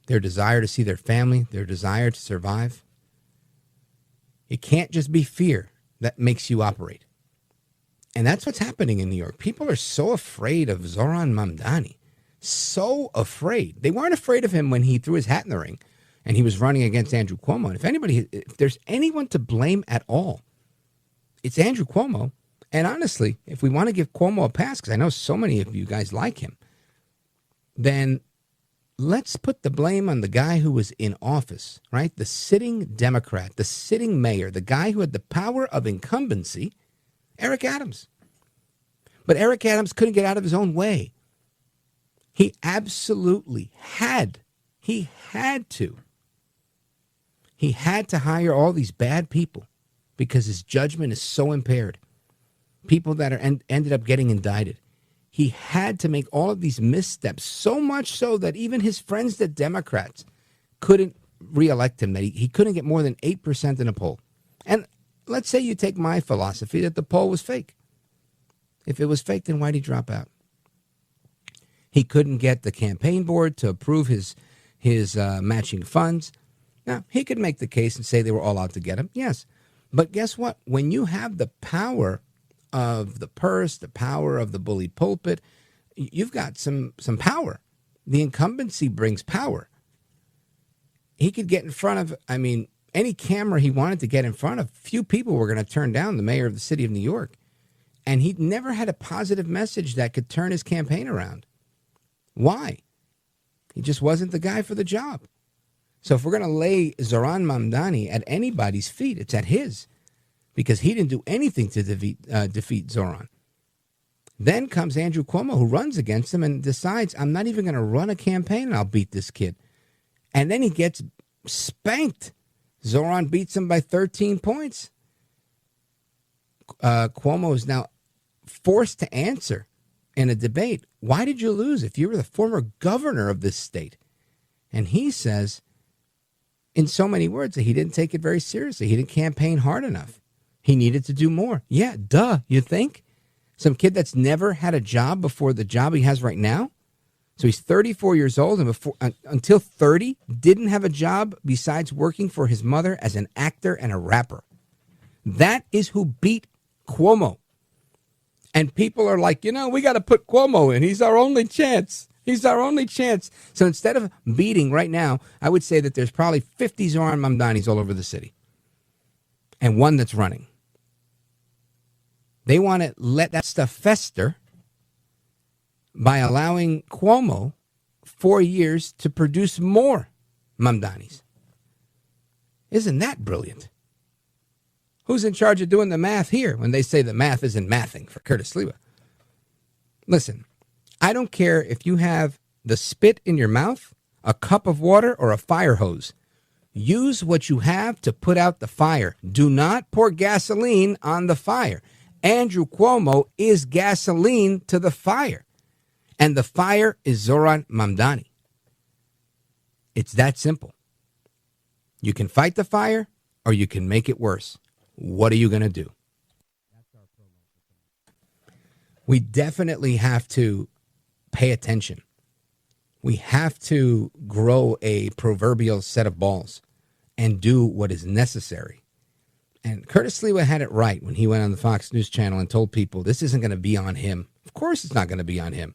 their desire to see their family, their desire to survive. It can't just be fear that makes you operate. And that's what's happening in New York. People are so afraid of Zoran Mamdani. So afraid. They weren't afraid of him when he threw his hat in the ring and he was running against Andrew Cuomo. And if there's anyone to blame at all, it's Andrew Cuomo. And honestly, if we want to give Cuomo a pass, because I know so many of you guys like him, then let's put the blame on the guy who was in office, right? The sitting Democrat, the sitting mayor, the guy who had the power of incumbency, Eric Adams. But Eric Adams couldn't get out of his own way. He absolutely had to. He had to hire all these bad people because his judgment is so impaired. People that ended up getting indicted. He had to make all of these missteps, so much so that even his friends, the Democrats, couldn't reelect him, that he couldn't get more than 8% in a poll. And let's say you take my philosophy that the poll was fake. If it was fake, then why'd he drop out? He couldn't get the campaign board to approve his matching funds. Now, he could make the case and say they were all out to get him, yes. But guess what? When you have the power of the purse, the power of the bully pulpit, you've got some power. The incumbency brings power. He could get in front of, any camera he wanted to get in front of. Few people were going to turn down the mayor of the city of New York. And he never had a positive message that could turn his campaign around. Why? He just wasn't the guy for the job. So if we're going to lay Zoran Mamdani at anybody's feet, it's at his. Because he didn't do anything to defeat Zoran. Then comes Andrew Cuomo, who runs against him and decides, I'm not even going to run a campaign and I'll beat this kid. And then he gets spanked. Zoran beats him by 13 points. Cuomo is now forced to answer in a debate. Why did you lose if you were the former governor of this state? And he says, in so many words, that he didn't take it very seriously. He didn't campaign hard enough. He needed to do more. Yeah, duh, you think? Some kid that's never had a job before the job he has right now? So he's 34 years old and until 30 didn't have a job besides working for his mother as an actor and a rapper. That is who beat Cuomo. And people are like, we got to put Cuomo in. He's our only chance. He's our only chance. So instead of beating right now, I would say that there's probably 50 Zoran Mamdanis all over the city. And one that's running. They want to let that stuff fester by allowing Cuomo 4 years to produce more Mamdanis. Isn't that brilliant? Who's in charge of doing the math here when they say the math isn't mathing for Curtis Sliwa? Listen, I don't care if you have the spit in your mouth a cup of water, or a fire hose. Use what you have to put out the fire. Do not pour gasoline on the fire. Andrew Cuomo is gasoline to the fire. And the fire is Zoran Mamdani. It's that simple. You can fight the fire or you can make it worse. What are you going to do? We definitely have to pay attention. We have to grow a proverbial set of balls and do what is necessary. And Curtis Lewa had it right when he went on the Fox News channel and told people this isn't going to be on him. Of course it's not going to be on him.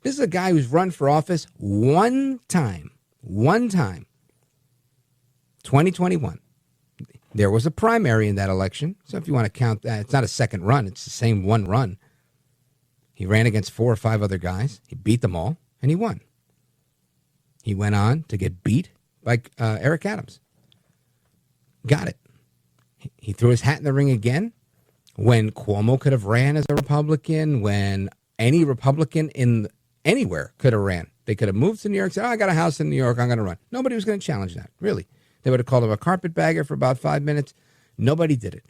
This is a guy who's run for office one time, 2021. There was a primary in that election. So if you want to count that, it's not a second run. It's the same one run. He ran against 4 or 5 other guys. He beat them all, and he won. He went on to get beat by Eric Adams. Got it. He threw his hat in the ring again when Cuomo could have ran as a Republican, when any Republican anywhere could have ran. They could have moved to New York, said, I got a house in New York, I'm going to run. Nobody was going to challenge that, really. They would have called him a carpetbagger for about 5 minutes. Nobody did it.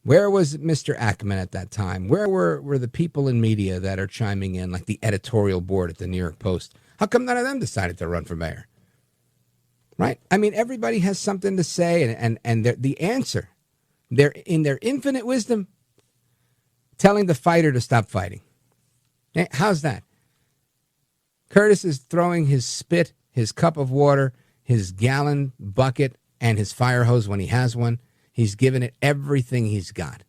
Where was Mr. Ackerman at that time? Where were the people in media that are chiming in, like the editorial board at the New York Post? How come none of them decided to run for mayor? Right? I mean, everybody has something to say, and the answer, they're in their infinite wisdom, telling the fighter to stop fighting. Hey, how's that? Curtis is throwing his spit, his cup of water, his gallon bucket, and his fire hose when he has one. He's given it everything he's got.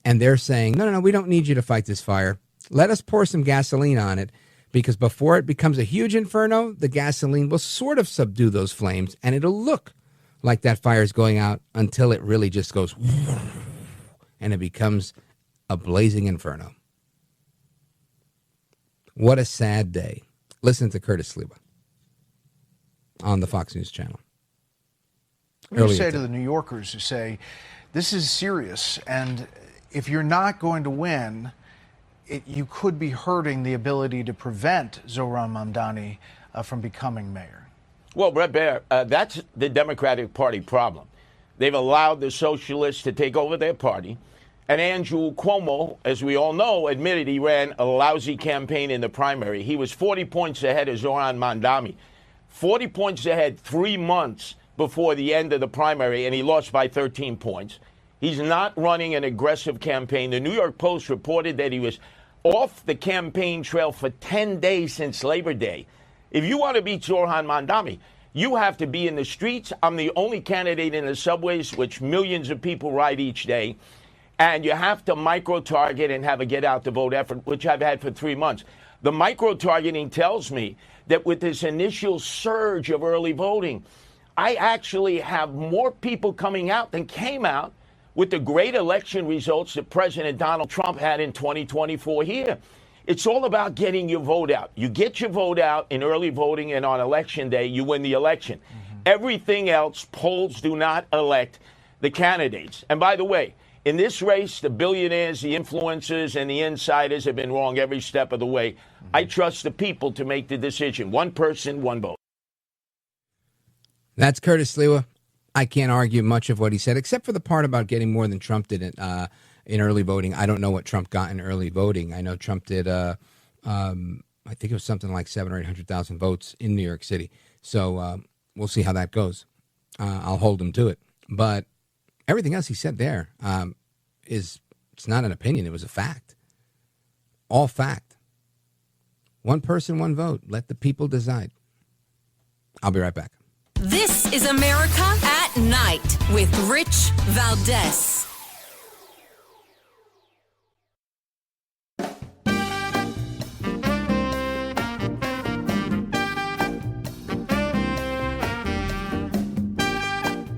And they're saying, no, we don't need you to fight this fire. Let us pour some gasoline on it, because before it becomes a huge inferno, the gasoline will sort of subdue those flames, and it'll look like that fire is going out until it really just goes and it becomes a blazing inferno. What a sad day. Listen to Curtis Lewa on the Fox News channel. What do you say to the New Yorkers who say, this is serious, and if you're not going to win, you could be hurting the ability to prevent Zoran Mamdani from becoming mayor? Well, Brett Baer, that's the Democratic Party problem. They've allowed the socialists to take over their party. And Andrew Cuomo, as we all know, admitted he ran a lousy campaign in the primary. He was 40 points ahead of Zoran Mamdani. 40 points ahead 3 months before the end of the primary, and he lost by 13 points. He's not running an aggressive campaign. The New York Post reported that he was off the campaign trail for 10 days since Labor Day. If you want to beat Zoran Mamdani, you have to be in the streets. I'm the only candidate in the subways, which millions of people ride each day. And you have to micro-target and have a get-out-the-vote effort, which I've had for 3 months. The micro-targeting tells me that with this initial surge of early voting, I actually have more people coming out than came out with the great election results that President Donald Trump had in 2024 here. It's all about getting your vote out. You get your vote out in early voting, and on Election Day, you win the election. Everything else, polls do not elect the candidates. And by the way, in this race, the billionaires, the influencers, and the insiders have been wrong every step of the way. I trust the people to make the decision. One person, one vote. That's Curtis Lewa. I can't argue much of what he said, except for the part about getting more than Trump did in early voting. I don't know what Trump got in early voting. I know Trump did, I think it was something like 700,000 or 800,000 votes in New York City. So we'll see how that goes. I'll hold him to it. But everything else he said there it's not an opinion. It was a fact. All fact. One person, one vote. Let the people decide. I'll be right back. This is America at Night with Rich Valdés.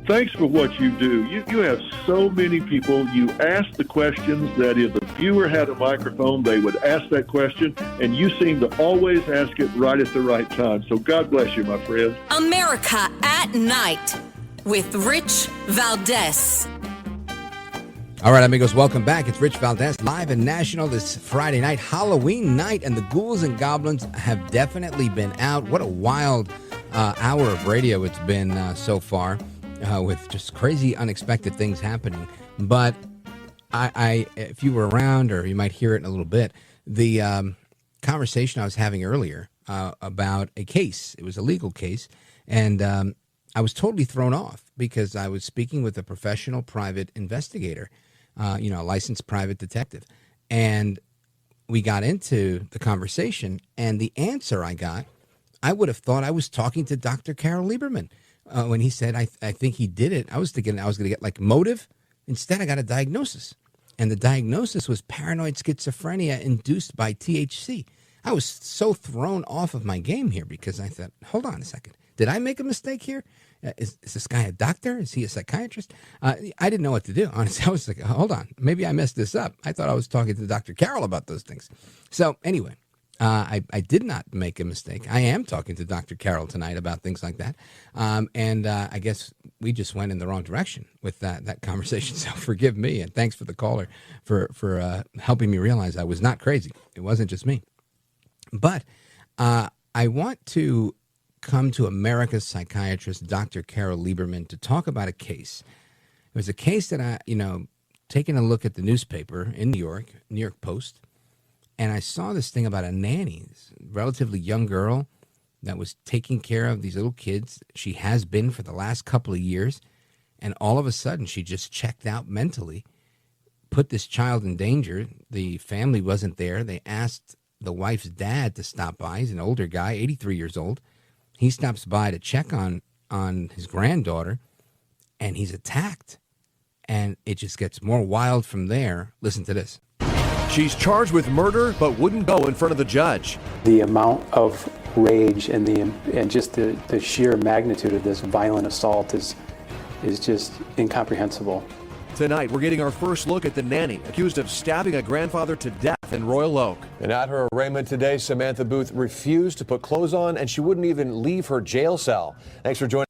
Thanks for what you do. You have so many people. You ask the questions that if the viewer had a microphone, they would ask that question, and you seem to always ask it right at the right time. So God bless you, my friend. America at Night with Rich Valdés. All right, amigos, welcome back. It's Rich Valdés, live and national this Friday night, Halloween night, and the ghouls and goblins have definitely been out. What a wild hour of radio it's been so far, with just crazy, unexpected things happening. But I if you were around, or you might hear it in a little bit, the conversation I was having earlier about a case. It was a legal case, and I was totally thrown off because I was speaking with a professional private investigator, a licensed private detective. And we got into the conversation, and the answer I got, I would have thought I was talking to Dr. Carole Lieberman. When he said, I think he did it, I was thinking I was going to get like motive. Instead, I got a diagnosis. And the diagnosis was paranoid schizophrenia induced by THC. I was so thrown off of my game here because I thought, hold on a second. Did I make a mistake here? Is this guy a doctor? Is he a psychiatrist? I didn't know what to do. Honestly, I was like, hold on. Maybe I messed this up. I thought I was talking to Dr. Carole about those things. So anyway, I did not make a mistake. I am talking to Dr. Carole tonight about things like that. And I guess we just went in the wrong direction with that conversation. So forgive me. And thanks for the caller for helping me realize I was not crazy. It wasn't just me. But I want to come to America's psychiatrist, Dr. Carole Lieberman, to talk about a case. It was a case that I, taking a look at the newspaper in New York Post, and I saw this thing about a nanny, this relatively young girl that was taking care of these little kids. She has been for the last couple of years, and all of a sudden she just checked out mentally, put this child in danger. The family wasn't there. They asked the wife's dad to stop by. He's an older guy, 83 years old. He stops by to check on his granddaughter, and he's attacked. And it just gets more wild from there. Listen to this. She's charged with murder, but wouldn't go in front of the judge. The amount of rage and just the sheer magnitude of this violent assault is just incomprehensible. Tonight, we're getting our first look at the nanny accused of stabbing a grandfather to death in Royal Oak. And at her arraignment today, Samantha Booth refused to put clothes on, and she wouldn't even leave her jail cell. Thanks for joining.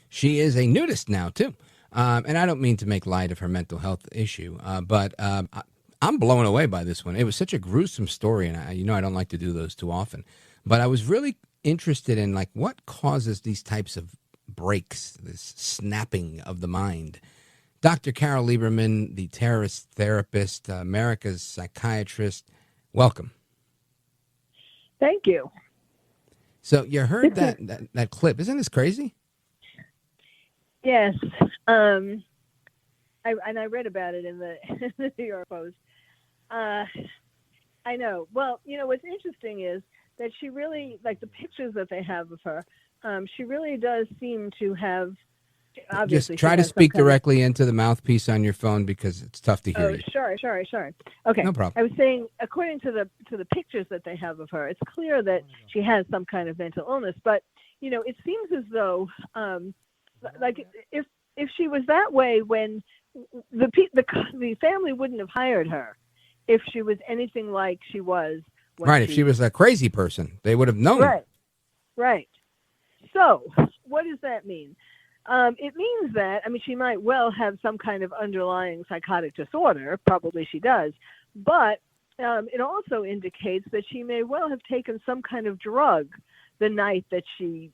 She is a nudist now, too. And I don't mean to make light of her mental health issue, but I'm blown away by this one. It was such a gruesome story, and I don't like to do those too often. But I was really interested in, what causes these types of breaks, this snapping of the mind. Dr. Carole Lieberman, the terrorist therapist, America's psychiatrist, welcome. Thank you. So you heard that clip. Isn't this crazy? Yes. I read about it in the New York Post. I know. Well, what's interesting is that she really, the pictures that they have of her, she really does seem to have, obviously. Just try to speak directly into the mouthpiece on your phone because it's tough to hear you. Sure. Okay. No problem. I was saying, according to the pictures that they have of her, it's clear that she has some kind of mental illness. But it seems as though, if she was that way, when the family wouldn't have hired her, if she was anything like she was. Right. If she was a crazy person, they would have known. Right. So, what does that mean? It means that, she might well have some kind of underlying psychotic disorder. Probably she does. But it also indicates that she may well have taken some kind of drug the night that she,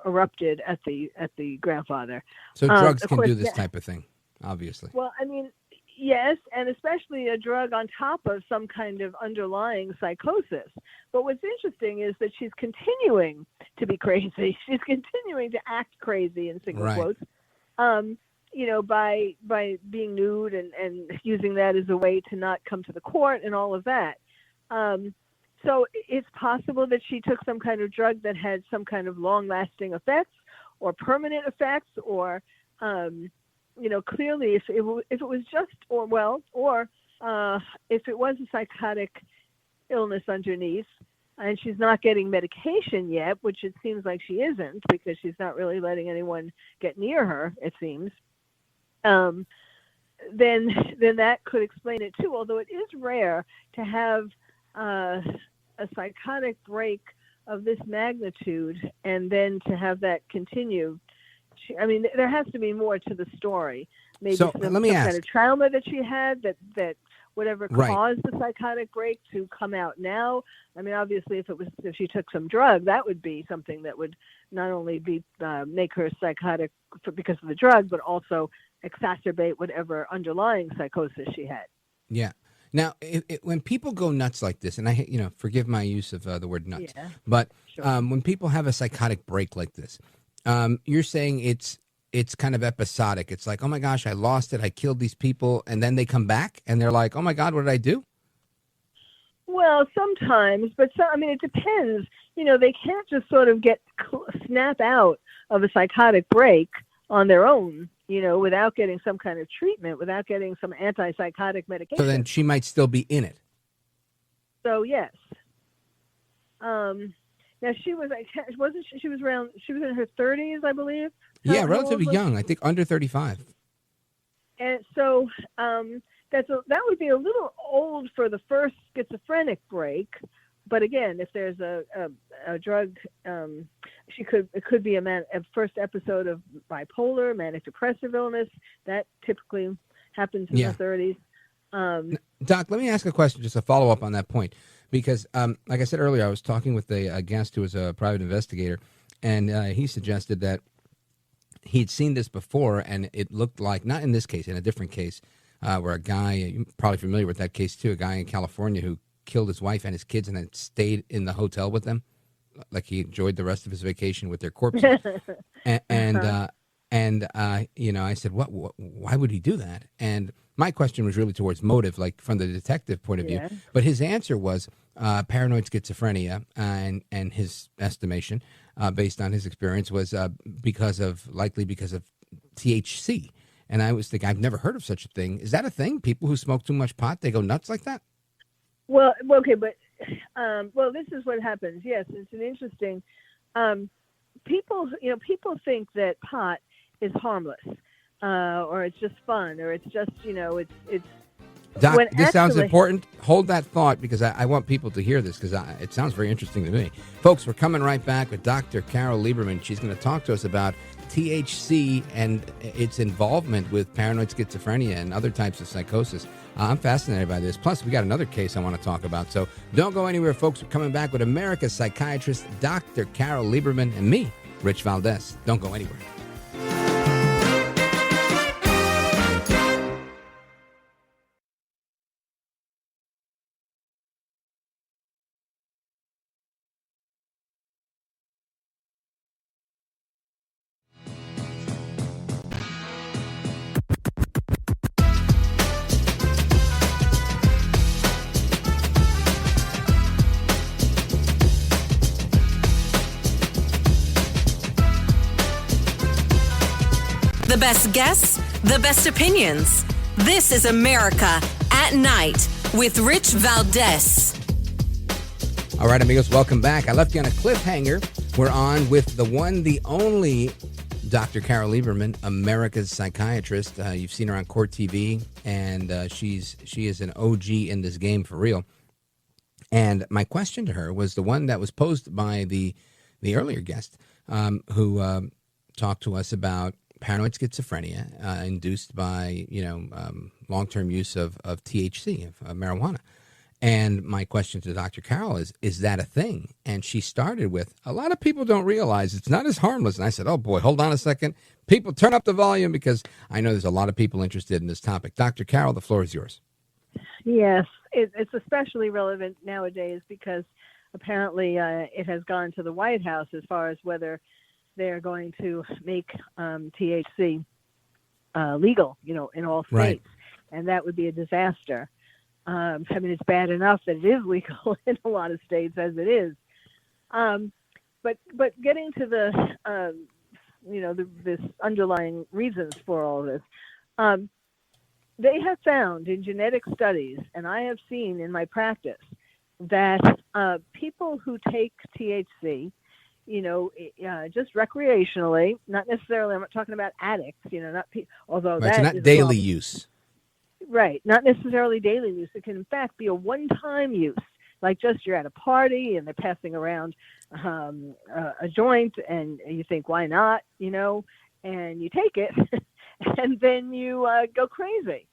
erupted at the grandfather. So drugs can do this type of thing, obviously. Well, yes, and especially a drug on top of some kind of underlying psychosis. But what's interesting is that she's continuing to be crazy. She's continuing to act crazy, in single quotes, by being nude and using that as a way to not come to the court and all of that. So it's possible that she took some kind of drug that had some kind of long-lasting effects or permanent effects, or clearly if it was just, or if it was a psychotic illness underneath, and she's not getting medication yet, which it seems like she isn't, because she's not really letting anyone get near her, it seems, then that could explain it too, although it is rare to have a psychotic break of this magnitude and then to have that continue. There has to be more to the story. maybe So, some let me kind ask. of trauma that she had that whatever Right. caused the psychotic break to come out now. I mean, obviously, if she took some drug, that would be something that would not only be make her psychotic because of the drug, but also exacerbate whatever underlying psychosis she had. Yeah. Now, when people go nuts like this, and forgive my use of the word nuts, Yeah. but when people have a psychotic break like this, you're saying it's kind of episodic. It's like, oh my gosh, I lost it. I killed these people. And then they come back and they're like, oh my God, what did I do? Well, sometimes, but it depends. They can't just sort of snap out of a psychotic break on their own, without getting some kind of treatment, without getting some antipsychotic medication. So then she might still be in it. So yes. Now she was she was in her 30s, I believe. Yeah, How relatively old was young. I think under 35. And so that would be a little old for the first schizophrenic break. But again, if there's a drug, it could be a first episode of bipolar, manic depressive illness. That typically happens in the 30s. Doc, let me ask a question, just a follow up on that point, because like I said earlier, I was talking with a guest who was a private investigator, and he suggested that he'd seen this before, and it looked like, not in this case, in a different case, where a guy, you're probably familiar with that case too, a guy in California who killed his wife and his kids and then stayed in the hotel with them, like he enjoyed the rest of his vacation with their corpses. And I said, why would he do that? And my question was really towards motive, like from the detective point of view. But his answer was paranoid schizophrenia, and his estimation, based on his experience, was because of THC. And I was thinking, I've never heard of such a thing. Is that a thing? People who smoke too much pot, they go nuts like that? Well, okay, but this is what happens. Yes, it's an interesting. People think that pot is harmless, or it's just fun, or it's just it's. Doc, this sounds important. Hold that thought, because I want people to hear this, because it sounds very interesting to me. Folks, we're coming right back with Dr. Carole Lieberman. She's going to talk to us about THC and its involvement with paranoid schizophrenia and other types of psychosis. I'm fascinated by this. Plus, we got another case I want to talk about. So don't go anywhere, folks. We're coming back with America's psychiatrist, Dr. Carole Lieberman, and me, Rich Valdés. Don't go anywhere. The best guests, the best opinions. This is America at Night with Rich Valdés. All right, amigos, welcome back. I left you on a cliffhanger. We're on with the one, the only Dr. Carole Lieberman, America's psychiatrist. You've seen her on Court TV, and she is an OG in this game for real. And my question to her was the one that was posed by the earlier guest, who talked to us about paranoid schizophrenia induced by long-term use of THC, of marijuana. And my question to Dr. Carole is that a thing? And she started with, a lot of people don't realize it's not as harmless. And I said, oh boy, hold on a second. People, turn up the volume, because I know there's a lot of people interested in this topic. Dr. Carole, the floor is yours. Yes, it's especially relevant nowadays because apparently it has gone to the White House as far as whether they're going to make THC legal, in all states. Right. And that would be a disaster. It's bad enough that it is legal in a lot of states as it is. But getting to the, this underlying reasons for all this, they have found in genetic studies, and I have seen in my practice, that people who take THC, just recreationally, not necessarily, I'm not talking about addicts, although Right, that so not is daily wrong. use. Right, not necessarily daily use. It can, in fact, be a one-time use, like just you're at a party and they're passing around a joint, and you think, why not, and you take it, and then you go crazy.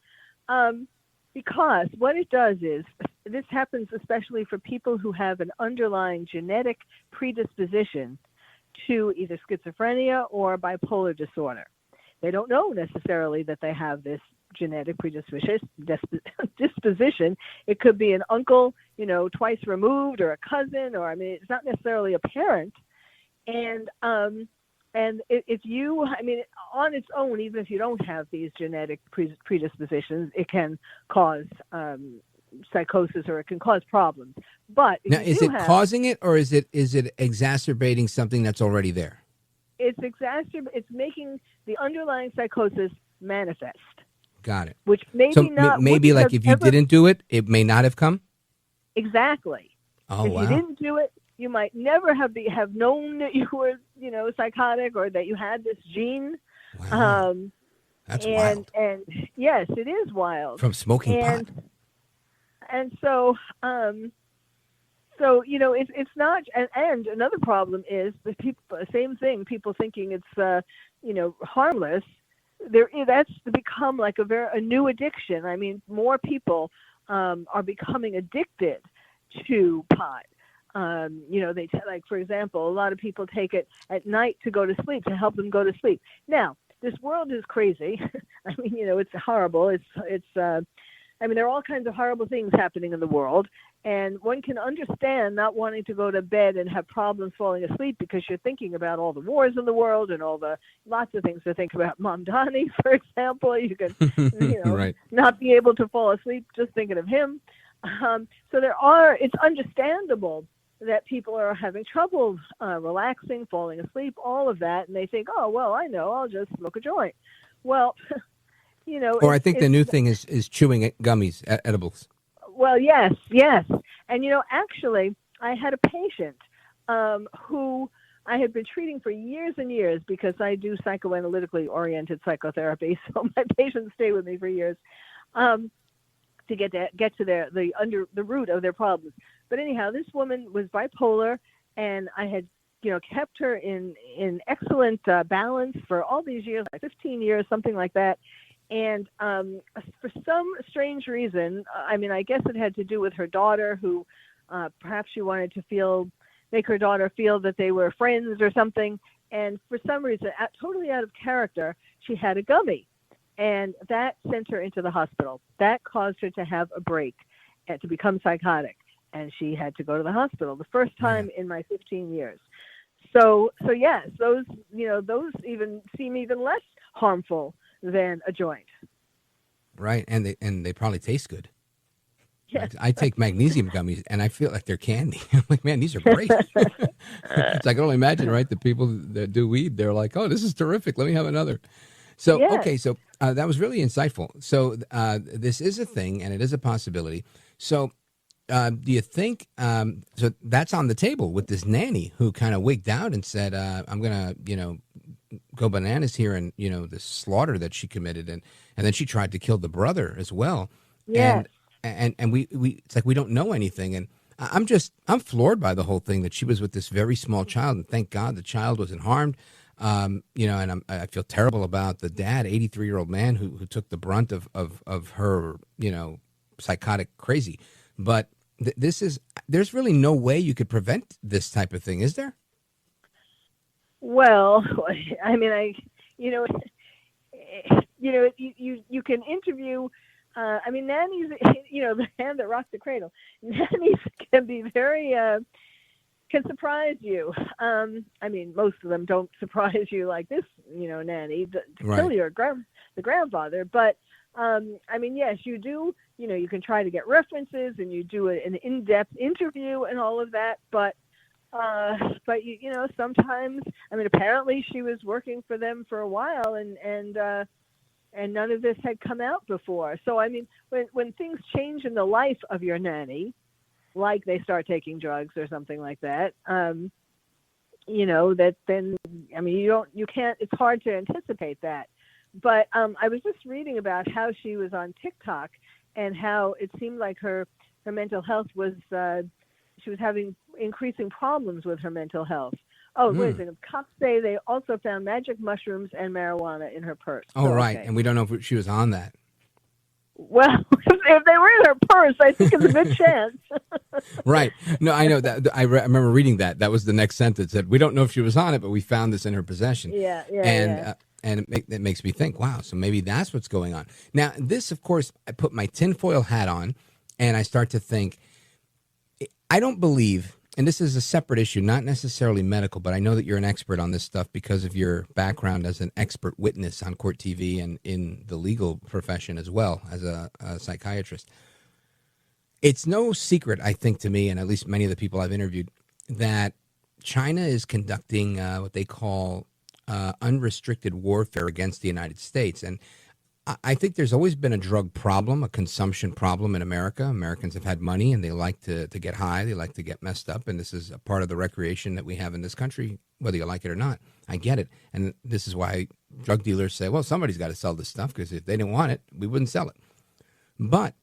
Because what it does is, this happens especially for people who have an underlying genetic predisposition to either schizophrenia or bipolar disorder. They don't know necessarily that they have this genetic predisposition. It could be an uncle, twice removed, or a cousin, or it's not necessarily a parent. And if you, on its own, even if you don't have these genetic predispositions, it can cause psychosis, or it can cause problems. But now, is it causing it, or is it exacerbating something that's already there? It's making the underlying psychosis manifest. Got it. Which maybe like if you didn't do it, it may not have come. Exactly. Oh, if wow. you didn't do it, you might never have known that you were, psychotic, or that you had this gene. Wow. That's wild. And yes, it is wild. From smoking pot. And so, it's not. And another problem is the same thing. People thinking it's, harmless. That's become like a new addiction. More people are becoming addicted to pot. For example, a lot of people take it at night to go to sleep, to help them go to sleep. Now, this world is crazy. It's horrible. There are all kinds of horrible things happening in the world, and one can understand not wanting to go to bed and have problems falling asleep because you're thinking about all the wars in the world and lots of things to think about. Mamdani, for example, you can, right. not be able to fall asleep just thinking of him. So it's understandable that people are having trouble relaxing, falling asleep, all of that, and they think, oh, well, I know, I'll just smoke a joint. Well, Or I think the new thing is chewing gummies, edibles. Well, yes. And, actually, I had a patient who I had been treating for years and years, because I do psychoanalytically oriented psychotherapy, so my patients stay with me for years, to get to the root of their problems. But anyhow, this woman was bipolar, and I had kept her in excellent balance for all these years, like 15 years, something like that. And for some strange reason, I guess it had to do with her daughter, who perhaps she wanted to make her daughter feel that they were friends or something. And for some reason, totally out of character, she had a gummy. And that sent her into the hospital. That caused her to have a break and to become psychotic. And she had to go to the hospital the first time in my 15 years. So yes, those even seem even less harmful than a joint. Right, and they probably taste good. Yes. I take magnesium gummies, and I feel like they're candy. I'm like, man, these are great. I can only imagine, right? The people that do weed, they're like, oh, this is terrific. Let me have another. So, okay, so that was really insightful. So this is a thing, and it is a possibility. So do you think, so that's on the table with this nanny who kind of wigged out and said, I'm going to, go bananas here, and, the slaughter that she committed. And then she tried to kill the brother as well. Yes. And we it's like we don't know anything. And I'm floored by the whole thing, that she was with this very small child, and thank God the child wasn't harmed. And I feel terrible about the dad, 83-year-old man who took the brunt of her, psychotic crazy. But there's really no way you could prevent this type of thing, is there? Well, you can interview. Nannies, the hand that rocks the cradle. Nannies can be very, can surprise you. Most of them don't surprise you like this, nanny, kill your the grandfather. But, yes, you do, you can try to get references, and you do an in-depth interview and all of that. But sometimes, apparently she was working for them for a while, and none of this had come out before. So, when things change in the life of your nanny, like they start taking drugs or something like that, that then, you can't, it's hard to anticipate that. But I was just reading about how she was on TikTok, and how it seemed like her mental health was, she was having increasing problems with her mental health. Oh, wait a second. Cops say they also found magic mushrooms and marijuana in her purse. Oh, So, right. okay. And we don't know if she was on that. Well, if they were in her purse, I think it's a good chance. Right. No, I know that. I remember reading that. That was the next sentence. That we don't know if she was on it, but we found this in her possession. Yeah. And it makes me think, wow, so maybe that's what's going on. Now, this, of course, I put my tinfoil hat on, and I start to think, I don't believe, and this is a separate issue, not necessarily medical, but I know that you're an expert on this stuff because of your background as an expert witness on court TV and in the legal profession as well as a psychiatrist. It's no secret, I think, to me, and at least many of the people I've interviewed, that China is conducting what they call unrestricted warfare against the United States. And I think there's always been a drug problem, a consumption problem in America. Americans have had money and they like to get high. They like to get messed up. And this is a part of the recreation that we have in this country, whether you like it or not. I get it. And this is why drug dealers say, well, somebody's got to sell this stuff, because if they didn't want it, we wouldn't sell it. But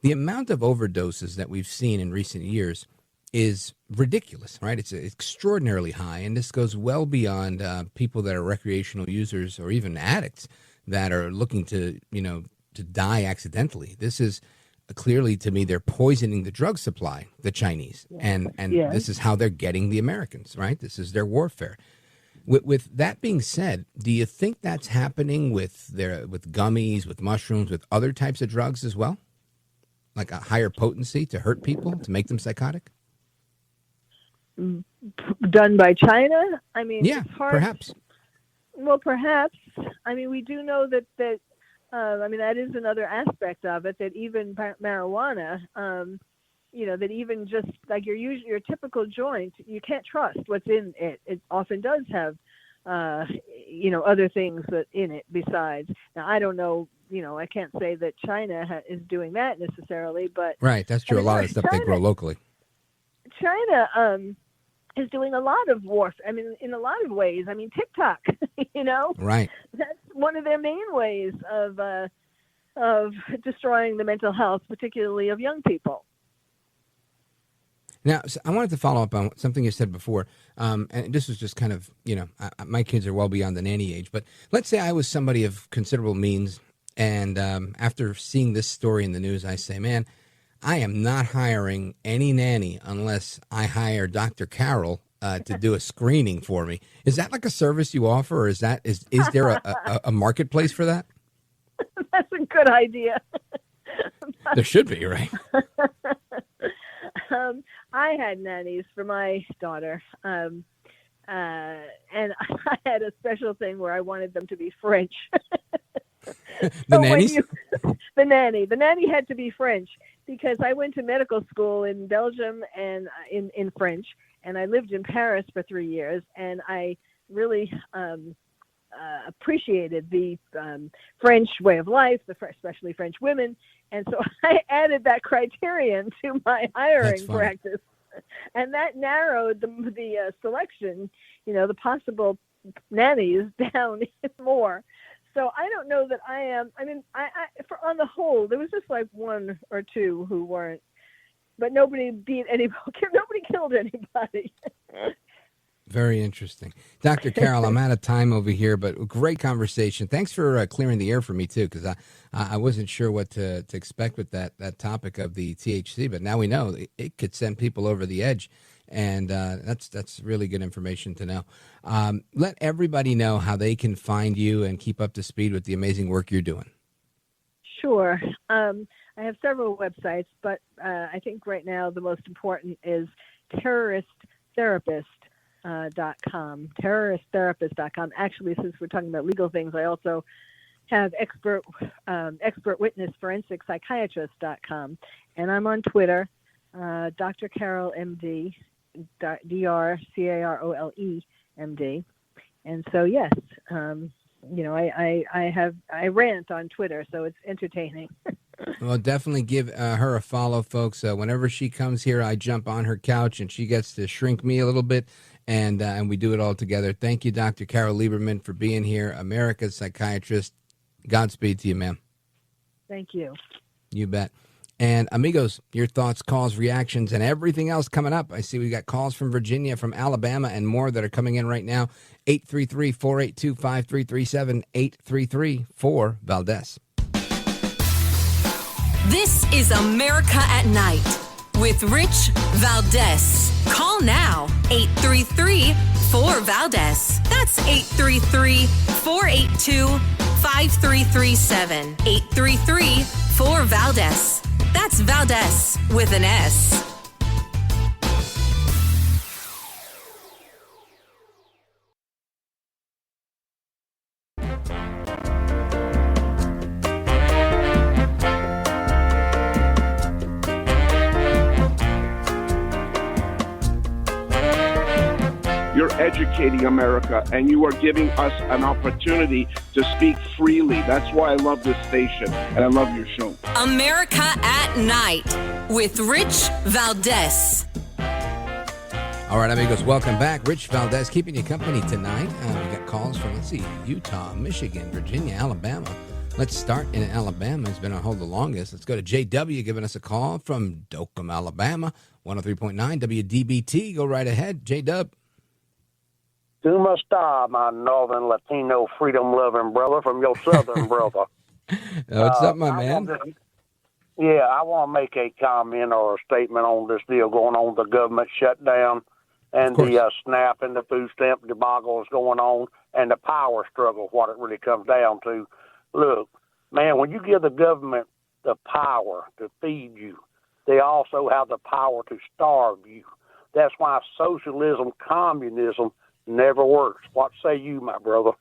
the amount of overdoses that we've seen in recent years is ridiculous, right? It's extraordinarily high. And this goes well beyond people that are recreational users or even addicts that are looking to die accidentally. This is clearly, to me, they're poisoning the drug supply, the Chinese, and this is how they're getting the Americans, right? This is their warfare. With that being said, do you think that's happening with gummies, with mushrooms, with other types of drugs as well? Like a higher potency to hurt people, to make them psychotic? Done by China? I mean, yeah, it's hard. Perhaps. Well, perhaps. I mean, we do know that that is another aspect of it, that even marijuana, that even just like your typical joint, you can't trust what's in it. It often does have, other things that in it besides. Now, I don't know, I can't say that China is doing that necessarily, but. Right, that's true. A lot of the stuff they grow locally. China is doing a lot of warfare. I mean, in a lot of ways. I mean, TikTok, Right. That's one of their main ways of destroying the mental health, particularly of young people. Now, I wanted to follow up on something you said before, and this was just kind of, my kids are well beyond the nanny age, but let's say I was somebody of considerable means, and after seeing this story in the news, I say, man, I am not hiring any nanny unless I hire Dr. Carole to do a screening for me. Is that like a service you offer, or is there a marketplace for that? That's a good idea. There should be, right? I had nannies for my daughter, and I had a special thing where I wanted them to be French. The nannies? The nanny had to be French, because I went to medical school in Belgium and in French, and I lived in Paris for 3 years, and I really appreciated the French way of life, especially French women, and so I added that criterion to my hiring practice, and that narrowed the selection, the possible nannies down more. So I don't know that I am. I mean, on the whole, there was just like one or two who weren't, but nobody beat anybody. Nobody killed anybody. Very interesting. Dr. Carole, I'm out of time over here, but great conversation. Thanks for clearing the air for me, too, because I wasn't sure what to expect with that topic of the THC, but now we know it could send people over the edge, and that's really good information to know. Let everybody know how they can find you and keep up to speed with the amazing work you're doing. Sure. I have several websites, but I think right now the most important is terroristtherapist.com. Terroristtherapist.com. Actually, since we're talking about legal things, I also have expert witness forensic psychiatrist.com, and I'm on Twitter, Dr. Carole MD, DrCarole MD, and so yes, I rant on Twitter, so it's entertaining. Well, definitely give her a follow, folks. Whenever she comes here, I jump on her couch, and she gets to shrink me a little bit, and we do it all together. Thank you, Dr. Carole Lieberman, for being here, America's psychiatrist. Godspeed to you, ma'am. Thank you. You bet. And amigos, your thoughts, calls, reactions, and everything else coming up. I see we got calls from Virginia, from Alabama, and more that are coming in right now. 833-482-5337, 833-4-Valdés. This is America at Night with Rich Valdés. Call now, 833-4-Valdés. That's 833-482-5337, 833-4-Valdés. That's Valdés with an S. You're educating America, and you are giving us an opportunity to speak freely. That's why I love this station, and I love your show. America at Night with Rich Valdés. All right, amigos, welcome back. Rich Valdés keeping you company tonight. We got calls from, let's see, Utah, Michigan, Virginia, Alabama. Let's start in Alabama. He's been on hold the longest. Let's go to JW giving us a call from Docum, Alabama. 103.9 WDBT. Go right ahead, J-Dub. Tuma Star, my northern Latino freedom-loving brother from your southern brother. What's up, my man? I want to make a comment or a statement on this deal going on, the government shutdown and the SNAP and the food stamp debacle is going on and the power struggle, what it really comes down to. Look, man, when you give the government the power to feed you, they also have the power to starve you. That's why socialism, communism, never works. What say you, my brother?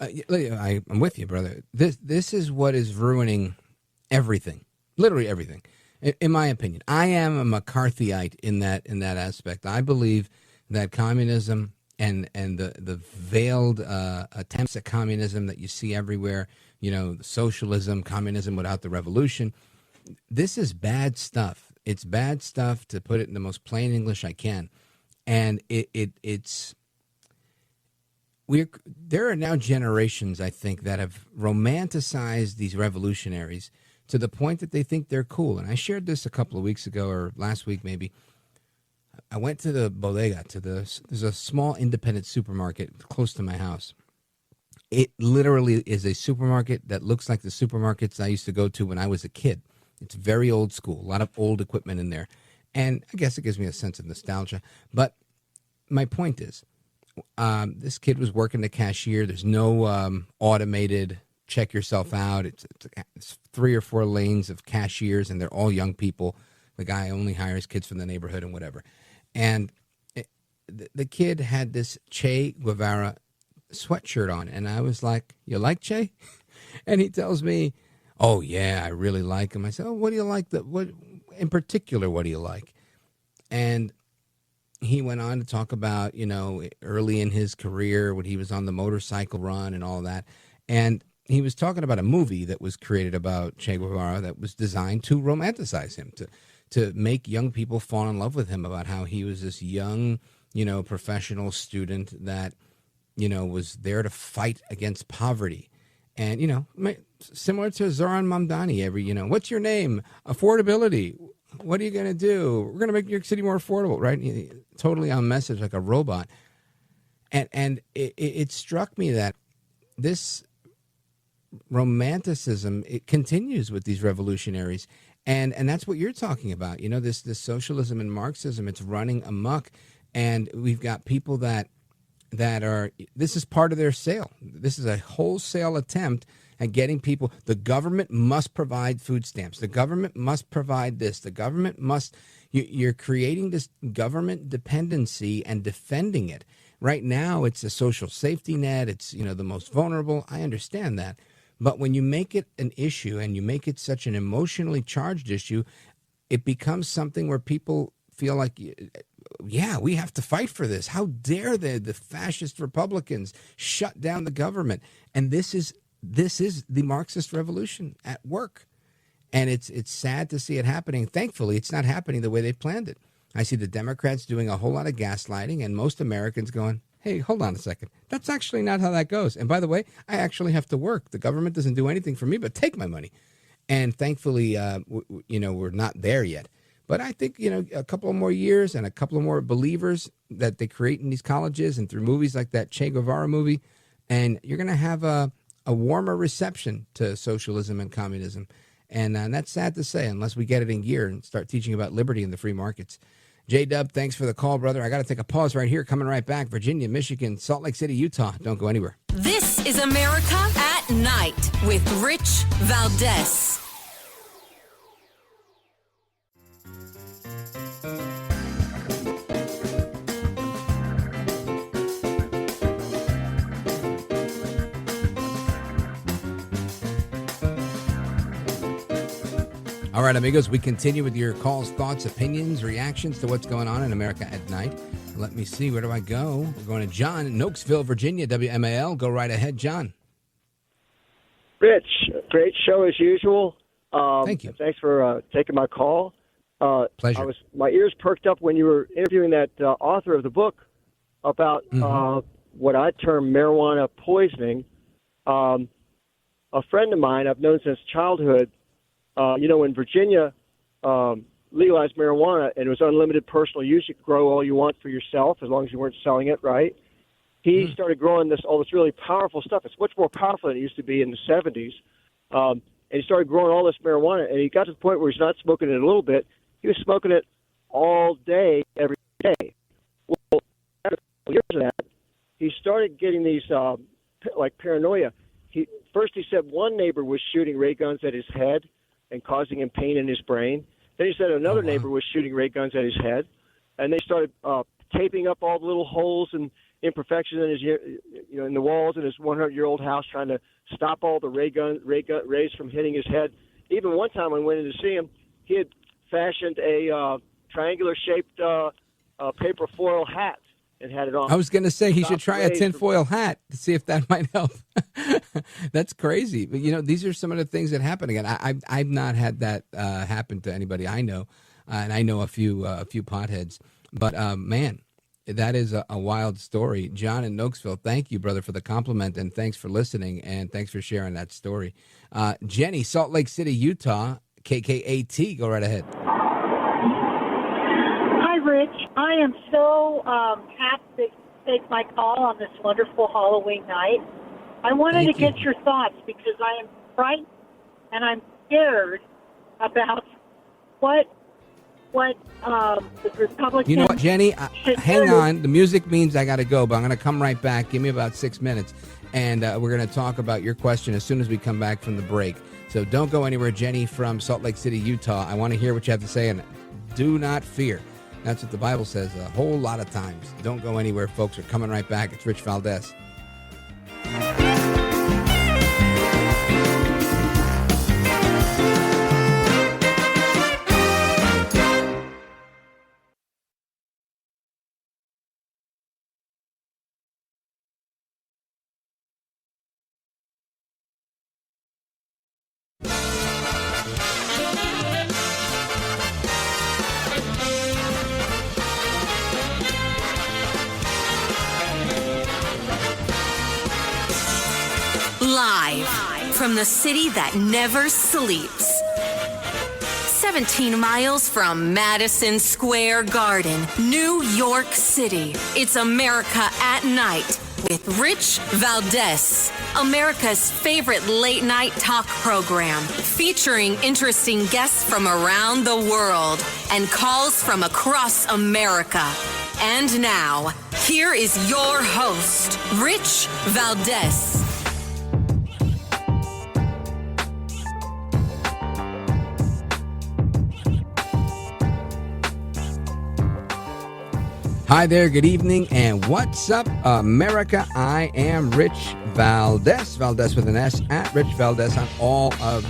I'm with you, brother. This is what is ruining everything, literally everything, in my opinion. I am a McCarthyite in that aspect. I believe that communism and the veiled attempts at communism that you see everywhere, socialism, communism without the revolution, this is bad stuff. It's bad stuff, to put it in the most plain English I can. And there are now generations, I think, that have romanticized these revolutionaries to the point that they think they're cool. And I shared this a couple of weeks ago, or last week maybe. I went to the bodega, there's a small independent supermarket close to my house. It literally is a supermarket that looks like the supermarkets I used to go to when I was a kid. It's very old school, a lot of old equipment in there. And I guess it gives me a sense of nostalgia. But my point is, this kid was working the cashier. There's no automated check yourself out. It's 3 or 4 lanes of cashiers, and they're all young people. The guy only hires kids from the neighborhood and whatever. And the kid had this Che Guevara sweatshirt on. And I was like, you like Che? And he tells me, oh, yeah, I really like him. I said, oh, what do you like? What in particular, what do you like? And he went on to talk about, early in his career when he was on the motorcycle run and all that. And he was talking about a movie that was created about Che Guevara that was designed to romanticize him, to make young people fall in love with him, about how he was this young, professional student that, was there to fight against poverty. And, similar to Zoran Mamdani, what's your name? Affordability. What are you going to do? We're going to make New York City more affordable, right? Totally on message, like a robot. And it struck me that this romanticism, it continues with these revolutionaries. And that's what you're talking about. This socialism and Marxism, it's running amok. And we've got people that are, this is part of their sale. This is a wholesale attempt at getting people. The government must provide food stamps. The government must provide this. The government must. You're creating this government dependency and defending it. Right now, it's a social safety net. It's, the most vulnerable. I understand that. But when you make it an issue and you make it such an emotionally charged issue, it becomes something where people feel like, yeah, we have to fight for this. How dare the fascist Republicans shut down the government? And this is the Marxist revolution at work. And it's sad to see it happening. Thankfully, it's not happening the way they planned it. I see the Democrats doing a whole lot of gaslighting and most Americans going, hey, hold on a second. That's actually not how that goes. And by the way, I actually have to work. The government doesn't do anything for me but take my money. And thankfully, we're not there yet. But I think, a couple of more years and a couple of more believers that they create in these colleges and through movies like that Che Guevara movie, and you're going to have a warmer reception to socialism and communism. And that's sad to say, unless we get it in gear and start teaching about liberty in the free markets. J-Dub, thanks for the call, brother. I got to take a pause right here. Coming right back. Virginia, Michigan, Salt Lake City, Utah. Don't go anywhere. This is America at Night with Rich Valdés. All right, amigos, we continue with your calls, thoughts, opinions, reactions to what's going on in America at Night. Let me see. Where do I go? We're going to John in Oaksville, Virginia, WMAL. Go right ahead, John. Rich, great show as usual. Thank you. Thanks for taking my call. Pleasure. My ears perked up when you were interviewing that author of the book about what I term marijuana poisoning. A friend of mine I've known since childhood, when Virginia legalized marijuana and it was unlimited personal use, you could grow all you want for yourself as long as you weren't selling it, right? He started growing all this really powerful stuff. It's much more powerful than it used to be in the 70s. And he started growing all this marijuana, and he got to the point where he's not smoking it a little bit. He was smoking it all day, every day. Well, after a couple years of that, he started getting these, paranoia. First he said one neighbor was shooting ray guns at his head and causing him pain in his brain. Then he said another neighbor was shooting ray guns at his head, and they started taping up all the little holes and imperfections in his, in the walls in his 100-year-old house, trying to stop all the rays from hitting his head. Even one time when I went in to see him, he had fashioned a triangular-shaped paper foil hat and had it on. I was going to say he should try a tinfoil hat to see if that might help. That's crazy. But, these are some of the things that happen. Again, I've not had that happen to anybody I know, and I know a few potheads. But, man, that is a wild story. John in Oaksville, thank you, brother, for the compliment, and thanks for listening, and thanks for sharing that story. Jenny, Salt Lake City, Utah, KKAT, go right ahead. Hi, Rich. I am so happy to take my call on this wonderful Halloween night. I wanted to get your thoughts because I am frightened and I'm scared about what the Republicans... You know what, Jenny? Hang on. The music means I got to go, but I'm going to come right back. Give me about 6 minutes, and we're going to talk about your question as soon as we come back from the break. So don't go anywhere, Jenny from Salt Lake City, Utah. I want to hear what you have to say, and do not fear. That's what the Bible says a whole lot of times. Don't go anywhere, folks. We're coming right back. It's Rich Valdés. Live from the city that never sleeps. 17 miles from Madison Square Garden, New York City. It's America at Night with Rich Valdés, America's favorite late-night talk program, featuring interesting guests from around the world and calls from across America. And now, here is your host, Rich Valdés. Hi there, good evening, and what's up, America? I am Rich Valdés, Valdés with an S, at Rich Valdés on all of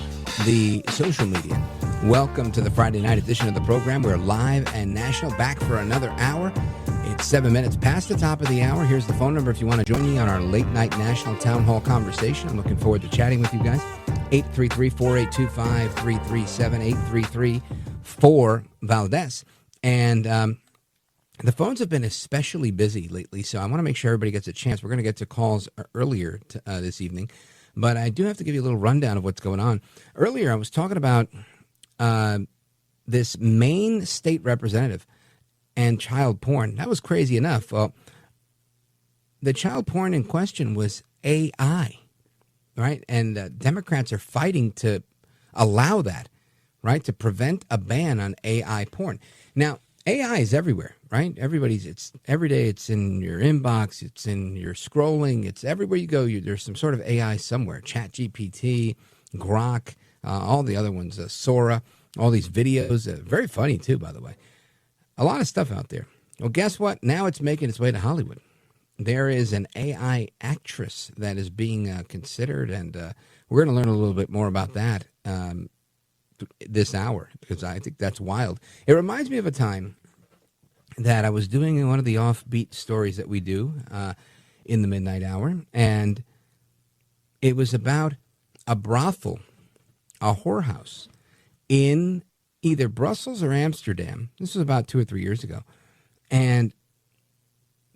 the social media. Welcome to the Friday night edition of the program. We're live and national, back for another hour. It's 7 minutes past the top of the hour. Here's the phone number if you want to join me on our late night national town hall conversation. I'm looking forward to chatting with you guys. 833-482-5337, 833-4-Valdés. And the phones have been especially busy lately, so I want to make sure everybody gets a chance. We're going to get to calls earlier this evening. But I do have to give you a little rundown of what's going on. Earlier, I was talking about this Maine state representative and child porn. That was crazy enough. Well, the child porn in question was AI, right? And Democrats are fighting to allow that, right? To prevent a ban on AI porn. Now, AI is everywhere, right? It's every day. It's in your inbox. It's in your scrolling. It's everywhere you go. There's some sort of AI somewhere. ChatGPT, Grok, all the other ones, Sora, all these videos. Very funny too, by the way. A lot of stuff out there. Well, guess what? Now it's making its way to Hollywood. There is an AI actress that is being considered, and we're going to learn a little bit more about that this hour, because I think that's wild. It reminds me of a time that I was doing one of the offbeat stories that we do in the midnight hour, and it was about a brothel, a whorehouse in either Brussels or Amsterdam. This was about 2 or 3 years ago, and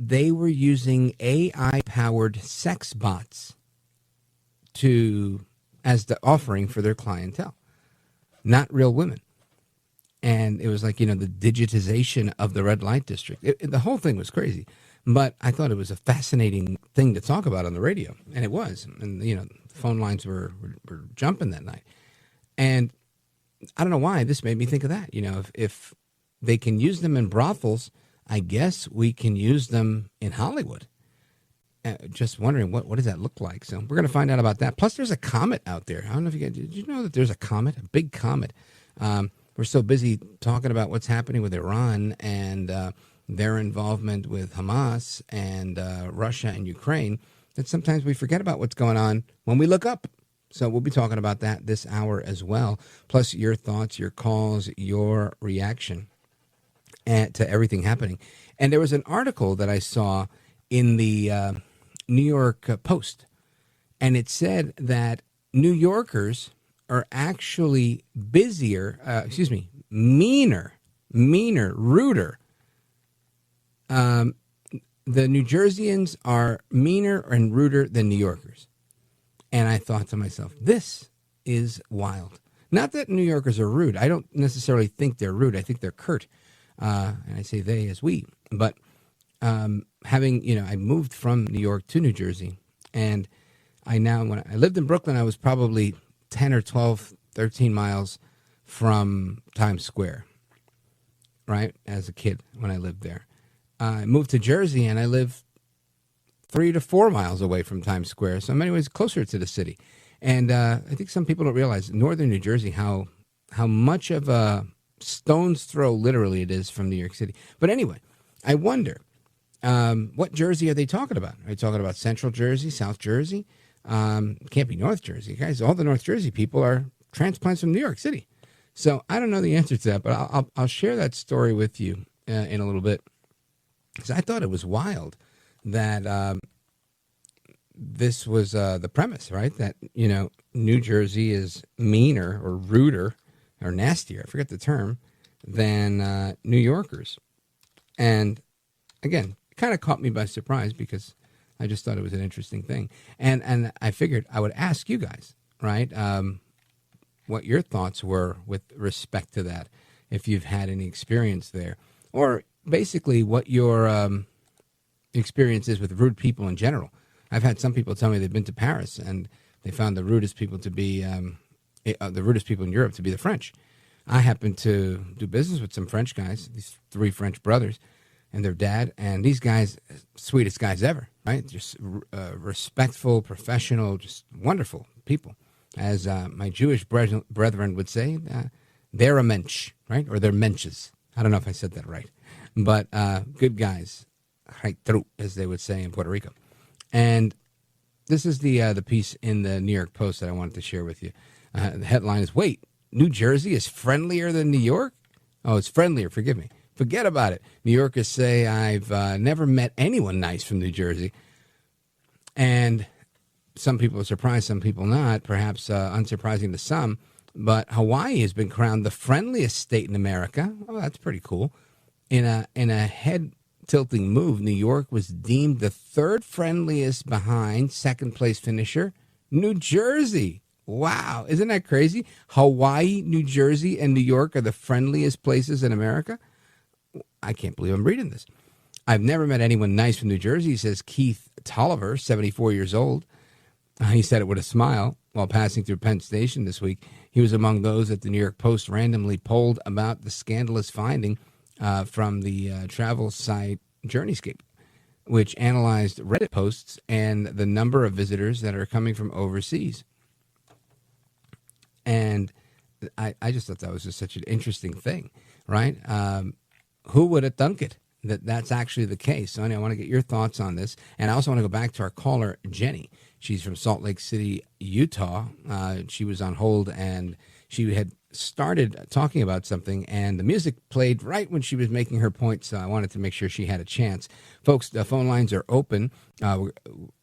they were using AI-powered sex bots as the offering for their clientele. Not real women. And it was like, the digitization of the red light district. The whole thing was crazy. But I thought it was a fascinating thing to talk about on the radio. And it was. And, phone lines were jumping that night. And I don't know why this made me think of that. If they can use them in brothels, I guess we can use them in Hollywood. Just wondering, what does that look like? So we're going to find out about that. Plus, there's a comet out there. I don't know if you guys, did you know that there's a comet, a big comet? We're so busy talking about what's happening with Iran and their involvement with Hamas and Russia and Ukraine that sometimes we forget about what's going on when we look up. So we'll be talking about that this hour as well. Plus, your thoughts, your calls, your reaction to everything happening. And there was an article that I saw in the New York Post, and it said that New Yorkers are actually meaner, ruder. The New Jerseyans are meaner and ruder than New Yorkers. And I thought to myself, this is wild. Not that New Yorkers are rude. I don't necessarily think they're rude. I think they're curt. And I say they as we. But I moved from New York to New Jersey, and when I lived in Brooklyn, I was probably 10 or 12, 13 miles from Times Square, right, as a kid when I lived there. I moved to Jersey, and I live 3 to 4 miles away from Times Square, so in many ways closer to the city. And I think some people don't realize northern New Jersey, how much of a stone's throw, literally, it is from New York City. But anyway, I wonder, what Jersey are they talking about? Are they talking about Central Jersey, South Jersey? Can't be North Jersey, guys. All the North Jersey people are transplants from New York City. So I don't know the answer to that, but I'll share that story with you in a little bit, because I thought it was wild that this was the premise, right? That New Jersey is meaner or ruder or nastier, I forget the term, than New Yorkers. And again, it kind of caught me by surprise because I just thought it was an interesting thing. And I figured I would ask you guys, right, what your thoughts were with respect to that, if you've had any experience there, or basically what your experience is with rude people in general. I've had some people tell me they've been to Paris and they found the rudest people to be the rudest people in Europe to be the French. I happen to do business with some French guys, these 3 French brothers, and their dad, and these guys, sweetest guys ever, right? Just respectful, professional, just wonderful people. As my Jewish brethren would say, they're a mensch, right? Or they're menches. I don't know if I said that right. But good guys, as they would say in Puerto Rico. And this is the piece in the New York Post that I wanted to share with you. The headline is, wait, New Jersey is friendlier than New York? Oh, it's friendlier, forgive me. Forget about it. New Yorkers say, I've never met anyone nice from New Jersey. And some people are surprised, some people not, perhaps unsurprising to some. But Hawaii has been crowned the friendliest state in America. Oh, that's pretty cool. In a head-tilting move, New York was deemed the 3rd friendliest behind second-place finisher, New Jersey. Wow. Isn't that crazy? Hawaii, New Jersey, and New York are the friendliest places in America. I can't believe I'm reading this. I've never met anyone nice from New Jersey, says Keith Tolliver, 74 years old. He said it with a smile while passing through Penn Station this week. He was among those that the New York Post randomly polled about the scandalous finding from the travel site Journeyscape, which analyzed Reddit posts and the number of visitors that are coming from overseas. And I just thought that was just such an interesting thing, right? Who would have thunk it that that's actually the case? So I want to get your thoughts on this. And I also want to go back to our caller, Jenny. She's from Salt Lake City, Utah. She was on hold, and she had started talking about something, and the music played right when she was making her point, so I wanted to make sure she had a chance. Folks, the phone lines are open.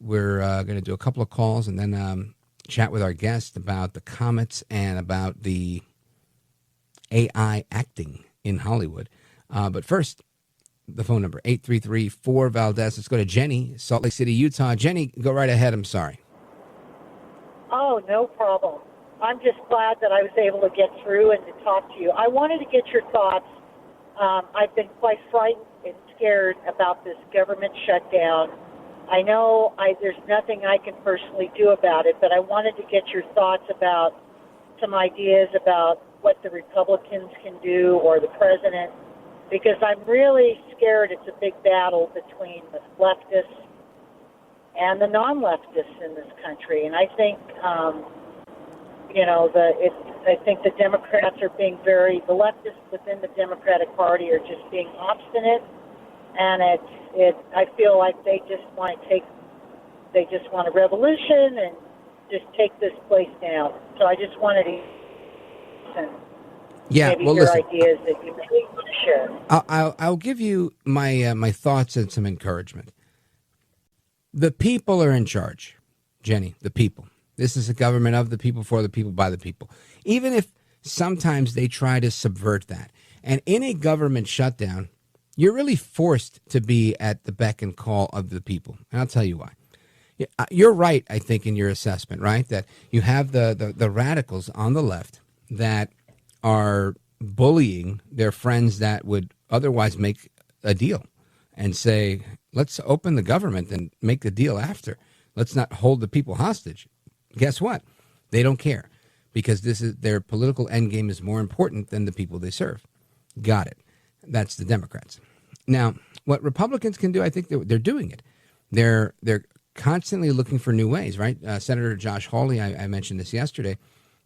We're going to do a couple of calls and then chat with our guest about the Comets and about the AI acting in Hollywood. But first, the phone number, 833-4-VALDEZ. Let's go to Jenny, Salt Lake City, Utah. Jenny, go right ahead. I'm sorry. Oh, no problem. I'm just glad that I was able to get through and to talk to you. I wanted to get your thoughts. I've been quite frightened and scared about this government shutdown. I know there's nothing I can personally do about it, but I wanted to get your thoughts about some ideas about what the Republicans can do or the president, because I'm really scared it's a big battle between the leftists and the non-leftists in this country. And I think, I think the Democrats are being the leftists within the Democratic Party are just being obstinate, and I feel like they just want a revolution and just take this place down. So I just wanted to maybe your ideas that you may want to share. I'll give you my thoughts and some encouragement. The people are in charge, Jenny, the people. This is a government of the people, for the people, by the people. Even if sometimes they try to subvert that. And in a government shutdown, you're really forced to be at the beck and call of the people. And I'll tell you why. You're right, I think, in your assessment, right? That you have the radicals on the left that are bullying their friends that would otherwise make a deal and say, let's open the government and make the deal after. Let's not hold the people hostage. Guess what? They don't care, because this is their political endgame is more important than the people they serve. Got it. That's the Democrats. Now, what Republicans can do, I think they're doing it. They're constantly looking for new ways, right? Senator Josh Hawley, I mentioned this yesterday,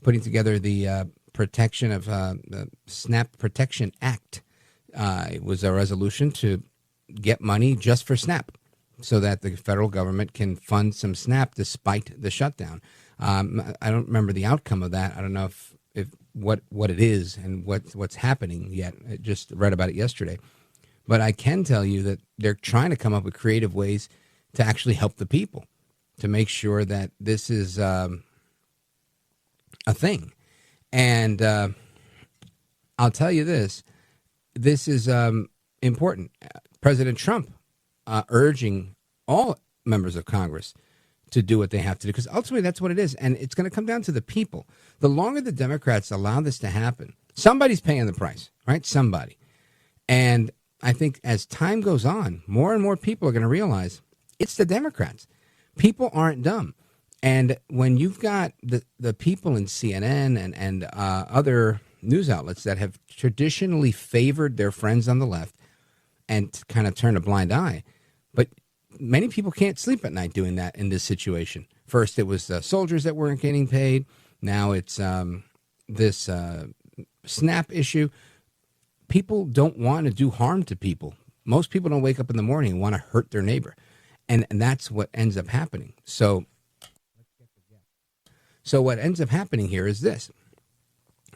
putting together the protection of the SNAP Protection Act. It was a resolution to get money just for SNAP, so that the federal government can fund some SNAP despite the shutdown. I don't remember the outcome of that. I don't know if what it is and what's happening yet. I just read about it yesterday. But I can tell you that they're trying to come up with creative ways to actually help the people, to make sure that this is a thing. And I'll tell you this is important. President Trump urging all members of Congress to do what they have to do, because ultimately that's what it is. And it's going to come down to the people. The longer the Democrats allow this to happen, somebody's paying the price, right? Somebody. And I think as time goes on, more and more people are going to realize it's the Democrats. People aren't dumb. And when you've got the people in CNN and other news outlets that have traditionally favored their friends on the left and kind of turn a blind eye, but many people can't sleep at night doing that in this situation. First, it was soldiers that weren't getting paid. Now it's this SNAP issue. People don't want to do harm to people. Most people don't wake up in the morning and want to hurt their neighbor. And that's what ends up happening. So what ends up happening here is this.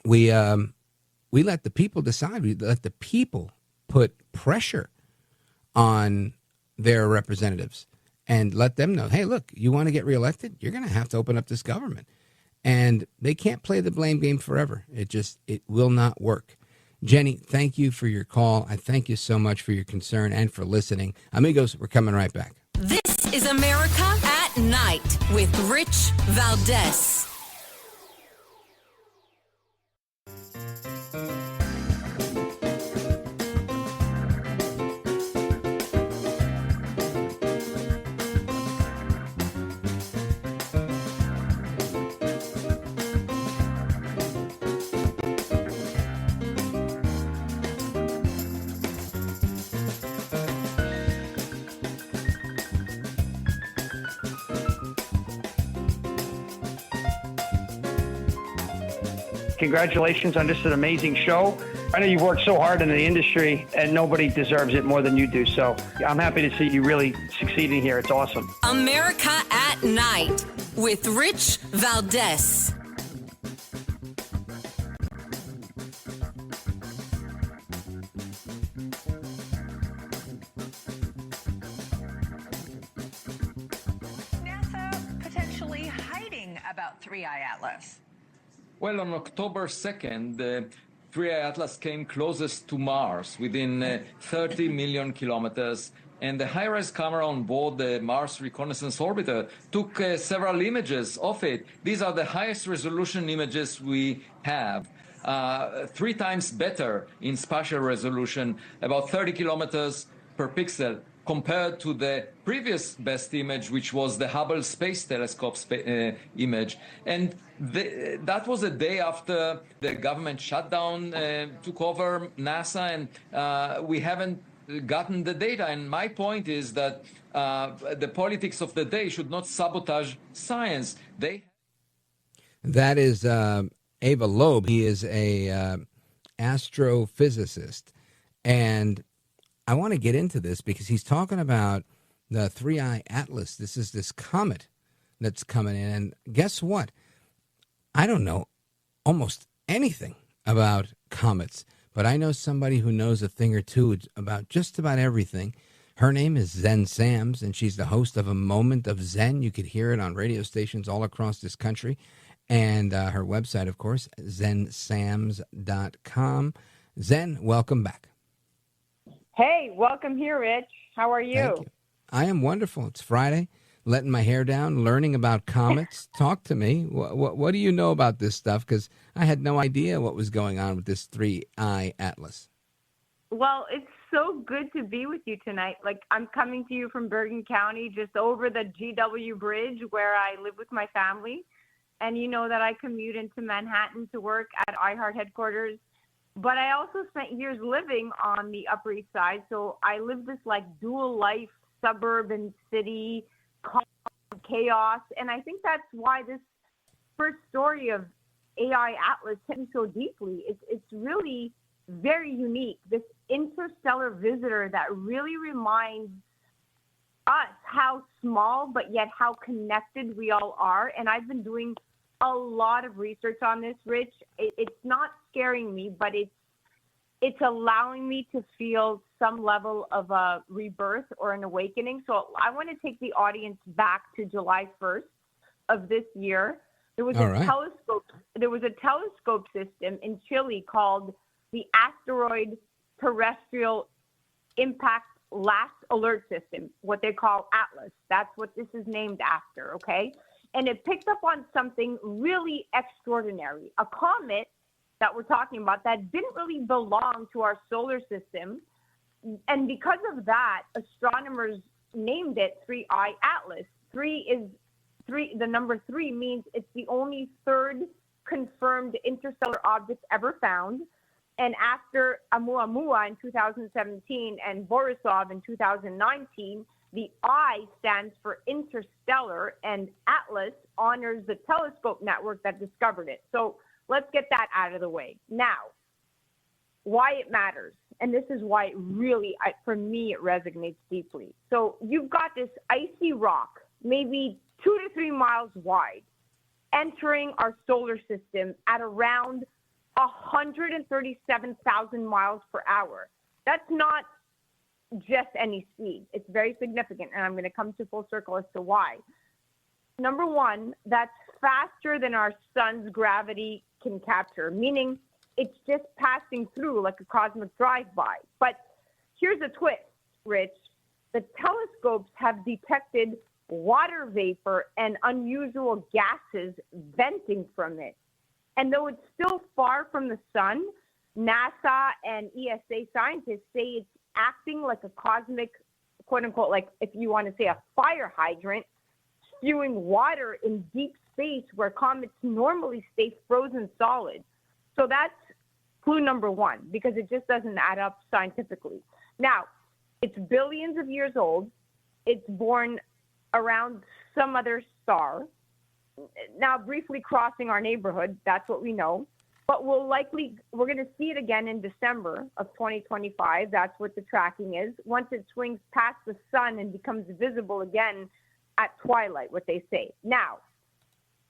We let the people decide. We let the people put pressure on their representatives and let them know, hey, look, you want to get reelected? You're going to have to open up this government. And they can't play the blame game forever. It will not work. Jenny, thank you for your call. I thank you so much for your concern and for listening. Amigos, we're coming right back. This is America at at Night with Rich Valdés. Congratulations on just an amazing show. I know you've worked so hard in the industry and nobody deserves it more than you do. So I'm happy to see you really succeeding here. It's awesome. America at Night with Rich Valdés. NASA potentially hiding about 3I Atlas? Well, on October 2nd, the 3I Atlas came closest to Mars, within 30 million kilometers, and the high-res camera on board the Mars Reconnaissance Orbiter took several images of it. These are the highest resolution images we have. 3 times better in spatial resolution, about 30 kilometers per pixel, compared to the previous best image, which was the Hubble Space Telescope image. And that was a day after the government shutdown took over NASA, and we haven't gotten the data. And my point is that the politics of the day should not sabotage science. That is Ava Loeb. He is a astrophysicist, and I want to get into this because he's talking about the 3I Atlas. This is this comet that's coming in. And guess what? I don't know almost anything about comets, but I know somebody who knows a thing or two about just about everything. Her name is Xen Sams, and she's the host of A Moment of Xen. You could hear it on radio stations all across this country. And her website, of course, xensams.com. Xen, welcome back. Hey, welcome here, Rich. How are you? Thank you. I am wonderful. It's Friday, letting my hair down, learning about comets. Talk to me. What do you know about this stuff? Because I had no idea what was going on with this 3I Atlas. Well, it's so good to be with you tonight. Like, I'm coming to you from Bergen County, just over the GW Bridge, where I live with my family. And you know that I commute into Manhattan to work at iHeart headquarters. But I also spent years living on the Upper East Side, so I lived this like dual life, suburb and city, chaos, and I think that's why this first story of AI Atlas hit me so deeply. It's really very unique, this interstellar visitor that really reminds us how small but yet how connected we all are, and I've been doing a lot of research on this, Rich. It's not scaring me, but it's allowing me to feel some level of a rebirth or an awakening. So I want to take the audience back to July 1st of this year. There was telescope. There was a telescope system in Chile called the Asteroid Terrestrial Impact Last Alert System, what they call ATLAS. That's what this is named after, okay? And it picked up on something really extraordinary, a comet that we're talking about that didn't really belong to our solar system. And because of that, astronomers named it 3I Atlas. The number 3 means it's the only third confirmed interstellar object ever found. And after Oumuamua in 2017 and Borisov in 2019, the I stands for interstellar, and Atlas honors the telescope network that discovered it. So let's get that out of the way. Now, why it matters, and this is why it really, for me, it resonates deeply. So you've got this icy rock, maybe 2 to 3 miles wide, entering our solar system at around 137,000 miles per hour. That's not just any speed. It's very significant, and I'm going to come to full circle as to why. Number one, that's faster than our sun's gravity can capture, meaning it's just passing through like a cosmic drive-by. But here's a twist, Rich. The telescopes have detected water vapor and unusual gases venting from it. And though it's still far from the sun, NASA and ESA scientists say it's acting like a cosmic, quote unquote, like if you want to say a fire hydrant, spewing water in deep space where comets normally stay frozen solid. So that's clue number one, because it just doesn't add up scientifically. Now, it's billions of years old. It's born around some other star. Now, briefly crossing our neighborhood, that's what we know. But we're going to see it again in December of 2025. That's what the tracking is. Once it swings past the sun and becomes visible again at twilight, what they say. Now,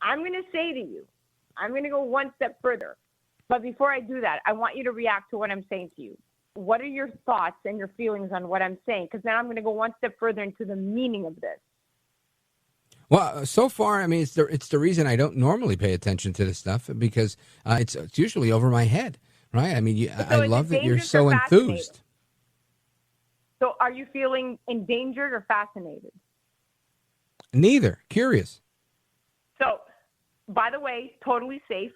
I'm going to say to you, I'm going to go one step further. But before I do that, I want you to react to what I'm saying to you. What are your thoughts and your feelings on what I'm saying? Because then I'm going to go one step further into the meaning of this. Well, so far, I mean, it's the reason I don't normally pay attention to this stuff, because it's usually over my head, right? I mean, I love that you're so enthused. So are you feeling endangered or fascinated? Neither. Curious. So, by the way, totally safe.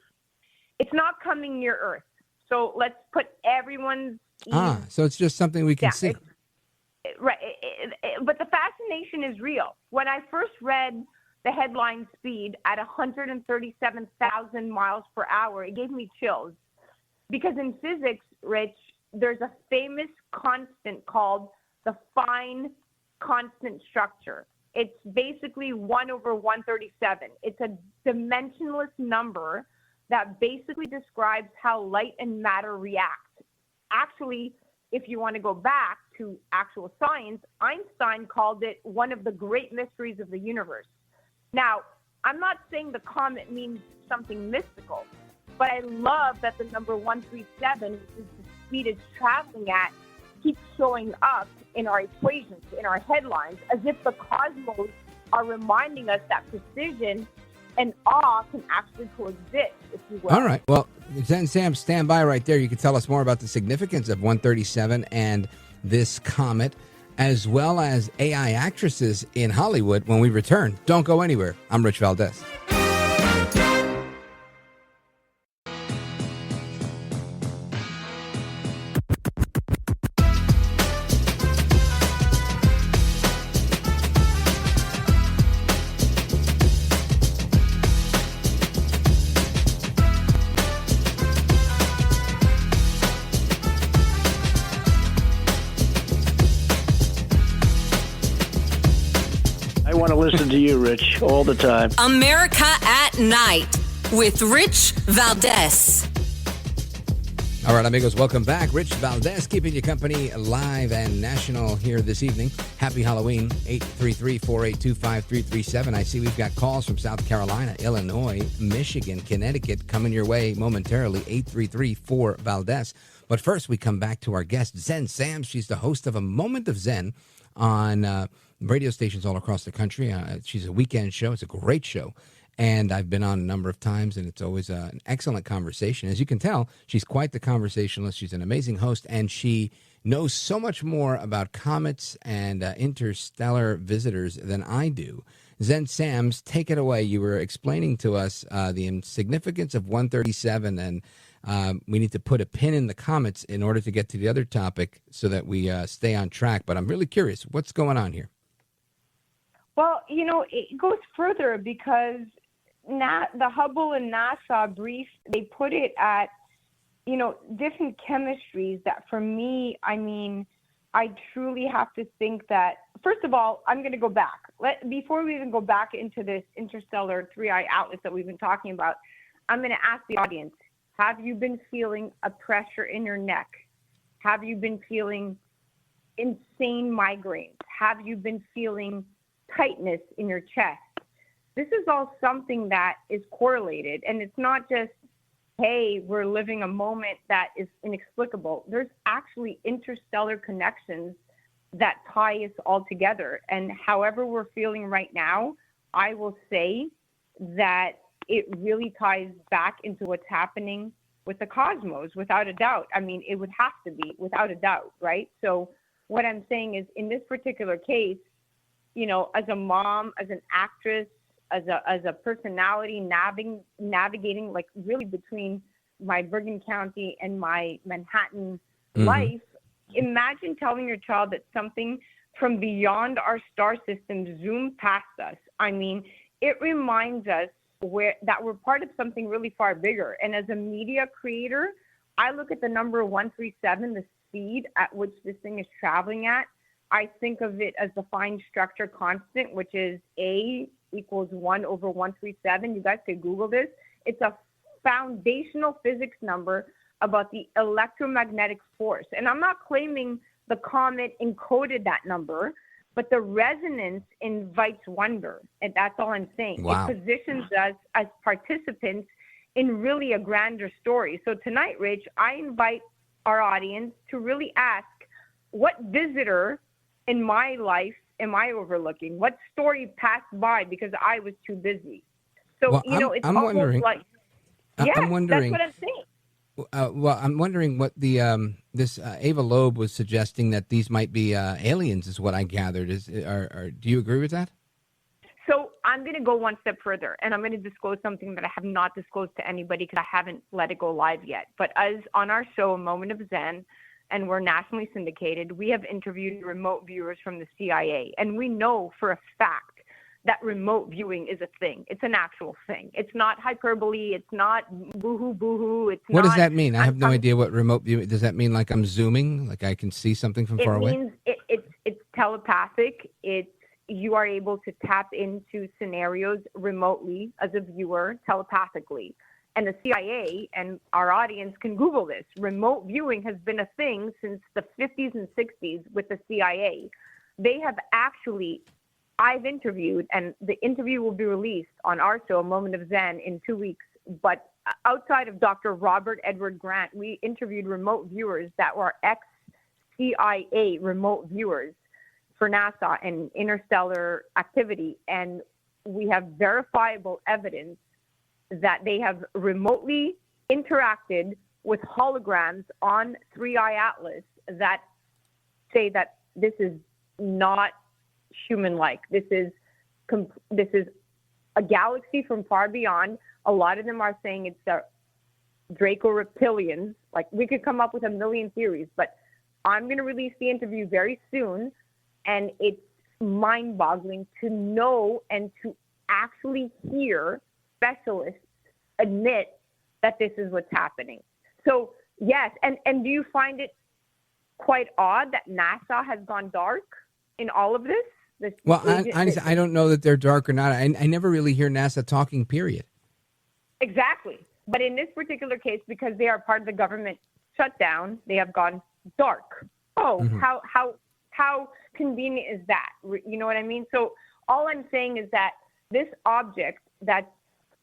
It's not coming near Earth. So let's put everyone's... so it's just something we can see. Right. But the fascination is real. When I first read the headline speed at 137,000 miles per hour, it gave me chills. Because in physics, Rich, there's a famous constant called the fine constant structure. It's basically 1 over 137. It's a dimensionless number that basically describes how light and matter react. Actually, if you want to go back to actual science, Einstein called it one of the great mysteries of the universe. Now, I'm not saying the comet means something mystical, but I love that the number 137, which is the speed it's traveling at, keeps showing up in our equations, in our headlines, as if the cosmos are reminding us that precision and awe can actually coexist, if you will. All right. Well, Xen Sams, stand by right there. You can tell us more about the significance of 137 and this comet, as well as AI actresses in Hollywood when we return. Don't go anywhere. I'm Rich Valdés. Listen to you, Rich, all the time. America at Night with Rich Valdés. All right, amigos, welcome back. Rich Valdés keeping you company live and national here this evening. Happy Halloween, 833-482-5337. I see we've got calls from South Carolina, Illinois, Michigan, Connecticut coming your way momentarily, 833-4-Valdés. But first, we come back to our guest, Xen Sams. She's the host of A Moment of Xen on radio stations all across the country. She's a weekend show. It's a great show. And I've been on a number of times, and it's always an excellent conversation. As you can tell, she's quite the conversationalist. She's an amazing host, and she knows so much more about comets and interstellar visitors than I do. Xen Sams, take it away. You were explaining to us the significance of 137, and we need to put a pin in the comets in order to get to the other topic so that we stay on track. But I'm really curious, what's going on here? Well, you know, it goes further because the Hubble and NASA brief, they put it at, you know, different chemistries that for me, I mean, I truly have to think that, first of all, I'm going to go back. Before we even go back into this interstellar three-eye atlas that we've been talking about, I'm going to ask the audience, have you been feeling a pressure in your neck? Have you been feeling insane migraines? Have you been feeling tightness in your chest? This is all something that is correlated, and it's not just, hey, we're living a moment that is inexplicable. There's actually interstellar connections that tie us all together, and however we're feeling right now, I will say that it really ties back into what's happening with the cosmos, without a doubt. I mean, it would have to be, without a doubt, right? So what I'm saying is, in this particular case, as a mom, as an actress, as a personality, navigating like really between my Bergen County and my Manhattan life, imagine telling your child that something from beyond our star system zoomed past us. I mean, it reminds us that we're part of something really far bigger. And as a media creator, I look at the number 137, the speed at which this thing is traveling at. I think of it as the fine structure constant, which is A equals 1 over 137. You guys could Google this. It's a foundational physics number about the electromagnetic force. And I'm not claiming the comet encoded that number, but the resonance invites wonder. And that's all I'm saying. Wow. It positions us as participants in really a grander story. So tonight, Rich, I invite our audience to really ask, what visitor in my life am I overlooking? What story passed by because I was too busy? So, Well, it's I'm almost wondering- like, I'm wondering. that's what I'm saying. Well, I'm wondering what the this Ava Loeb was suggesting, that these might be aliens, is what I gathered. Do you agree with that? So I'm going to go one step further, and I'm going to disclose something that I have not disclosed to anybody because I haven't let it go live yet. But as on our show, A Moment of Xen, and we're nationally syndicated, we have interviewed remote viewers from the CIA, and we know for a fact that remote viewing is a thing. It's an actual thing. It's not hyperbole. It's not boohoo boohoo. What does that mean? I have no idea what remote viewing. Does that mean like I'm zooming, like I can see something from far away? It means it's telepathic. You are able to tap into scenarios remotely as a viewer telepathically. And the CIA and our audience can Google this. Remote viewing has been a thing since the 50s and 60s with the CIA. They have actually, I've interviewed, and the interview will be released on our show, A Moment of Xen, in 2 weeks. But outside of Dr. Robert Edward Grant, we interviewed remote viewers that were ex-CIA remote viewers for NASA and interstellar activity. And we have verifiable evidence that they have remotely interacted with holograms on 3i Atlas that say that this is not human-like. This is a galaxy from far beyond. A lot of them are saying it's the Draco reptilians. Like, we could come up with a million theories, but I'm going to release the interview very soon, and it's mind-boggling to know and to actually hear specialists admit that this is what's happening. So, yes, and do you find it quite odd that NASA has gone dark in all of this? Well, I don't know that they're dark or not. I never really hear NASA talking, period. Exactly. But in this particular case, because they are part of the government shutdown, they have gone dark. Oh, how convenient is that? You know what I mean? So all I'm saying is that this object that's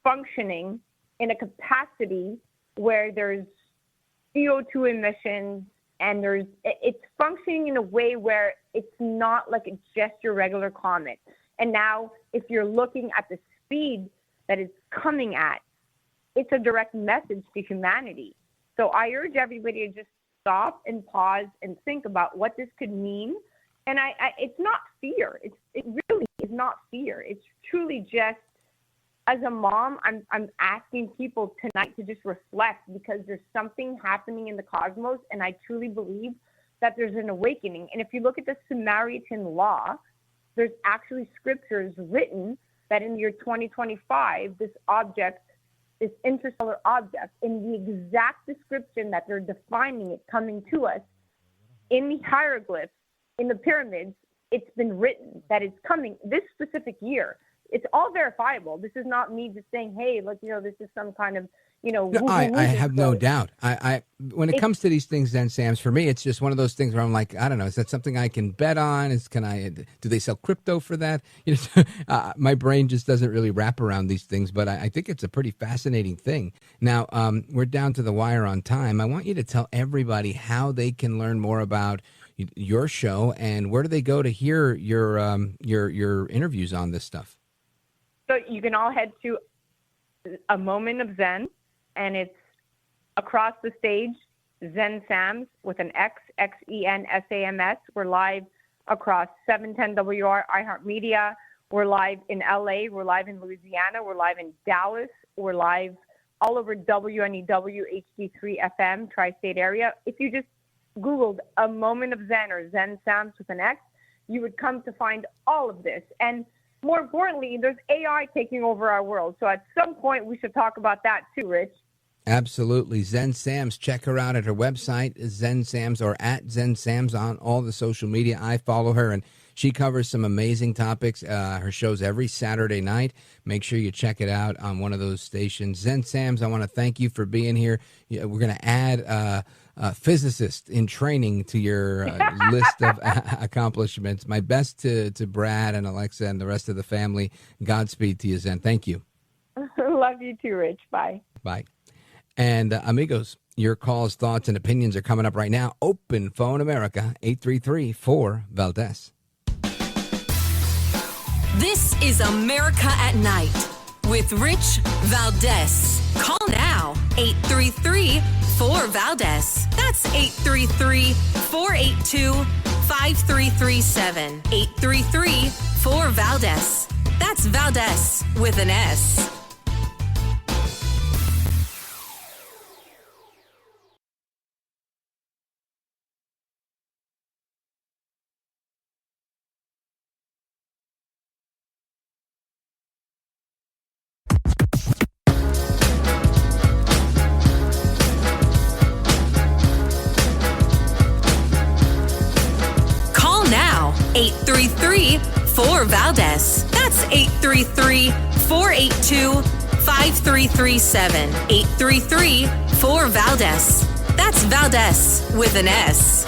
functioning in a capacity where there's CO2 emissions, and it's functioning in a way where it's not like it's just your regular comet. And now, if you're looking at the speed that it's coming at, it's a direct message to humanity. So I urge everybody to just stop and pause and think about what this could mean. And it's not fear. It really is not fear. It's truly just, as a mom, I'm asking people tonight to just reflect, because there's something happening in the cosmos, and I truly believe that there's an awakening. And if you look at the Samaritan law, there's actually scriptures written that in the year 2025, this object, this interstellar object, in the exact description that they're defining it coming to us, in the hieroglyphs, in the pyramids, it's been written that it's coming this specific year. It's all verifiable. This is not me just saying, hey, look, this is some kind of, No, I have no doubt. When it comes to these things, Xen Sams, for me, it's just one of those things where I'm like, I don't know, is that something I can bet on? Do they sell crypto for that? My brain just doesn't really wrap around these things, but I think it's a pretty fascinating thing. Now, we're down to the wire on time. I want you to tell everybody how they can learn more about your show, and where do they go to hear your interviews on this stuff? So you can all head to A Moment of Xen, and it's across the stage, Xen Sams with an X, Xen Sams. We're live across 710 WR, iHeartMedia. We're live in LA. We're live in Louisiana. We're live in Dallas. We're live all over WNEW HD3 FM, tri-state area. If you just Googled A Moment of Xen or Xen Sams with an X, you would come to find all of this. And more importantly, there's AI taking over our world. So at some point, we should talk about that too, Rich. Absolutely. Xen Sams, check her out at her website, Xen Sams, or at Xen Sams on all the social media. I follow her, and she covers some amazing topics. Her show's every Saturday night. Make sure you check it out on one of those stations. Xen Sams, I want to thank you for being here. We're going to add physicist in training to your list of accomplishments. My best to Brad and Alexa and the rest of the family. Godspeed to you, Xen. Thank you. Love you too, Rich. Bye. Bye. And amigos, your calls, thoughts, and opinions are coming up right now. Open Phone America, 833-4-VALDEZ. This is America at Night with Rich Valdés. Call now, 833-4-VALDEZ. That's 833-482-5337. 833-4-VALDEZ. That's Valdés with an S. Call now, 833-4-VALDEZ. That's 833-482-5337. 833-4-VALDEZ. That's Valdés with an S.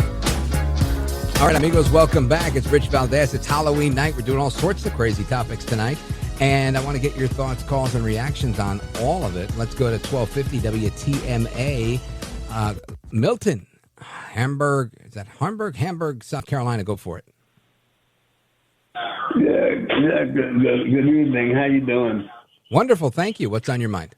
All right, amigos, welcome back. It's Rich Valdés. It's Halloween night. We're doing all sorts of crazy topics tonight. And I want to get your thoughts, calls, and reactions on all of it. Let's go to 1250 WTMA. Milton, Hamburg, is that Hamburg, South Carolina? Go for it. Good evening. How you doing? Wonderful, thank you. What's on your mind?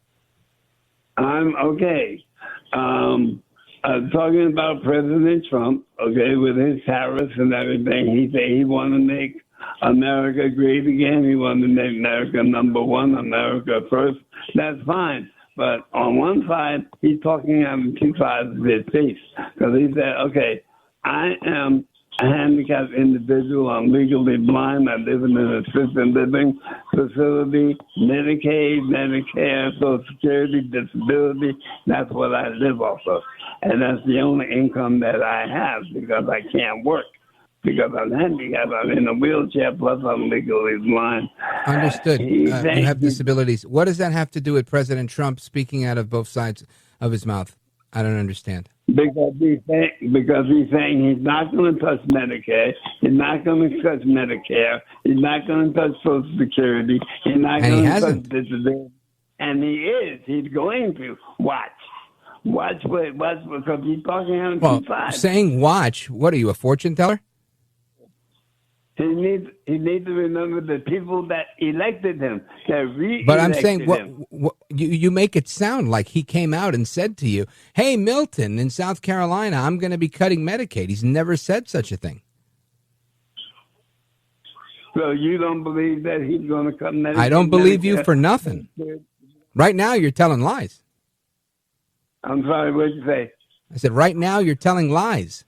I'm okay. Talking about President Trump, okay, with his tariffs and everything. He said he wanted to make America great again. He wanted to make America number one, America first. That's fine. But on one side, he's talking out of two sides of his face. Because he said, okay, I am a handicapped individual. I'm legally blind. I live in an assisted living facility, Medicaid, Medicare, Social Security, disability. That's what I live off of. And that's the only income that I have because I can't work. Because I'm handicapped, I'm in a wheelchair, plus I'm legally blind. Understood. You have disabilities. What does that have to do with President Trump speaking out of both sides of his mouth? I don't understand. Because he's saying he's not going to touch Medicare, he's not going to touch Medicare, he's not going to touch Social Security, he's not going to touch disability. And he is. He's going to. Watch because he's talking out of two sides. Saying watch, what are you, a fortune teller? He needs to remember the people that elected him, that re-elected But I'm saying, him. you make it sound like he came out and said to you, hey, Milton, in South Carolina, I'm going to be cutting Medicaid. He's never said such a thing. So you don't believe that he's going to cut Medicaid? I don't believe you for nothing. Right now, you're telling lies. I'm sorry, what did you say? I said, right now, you're telling lies.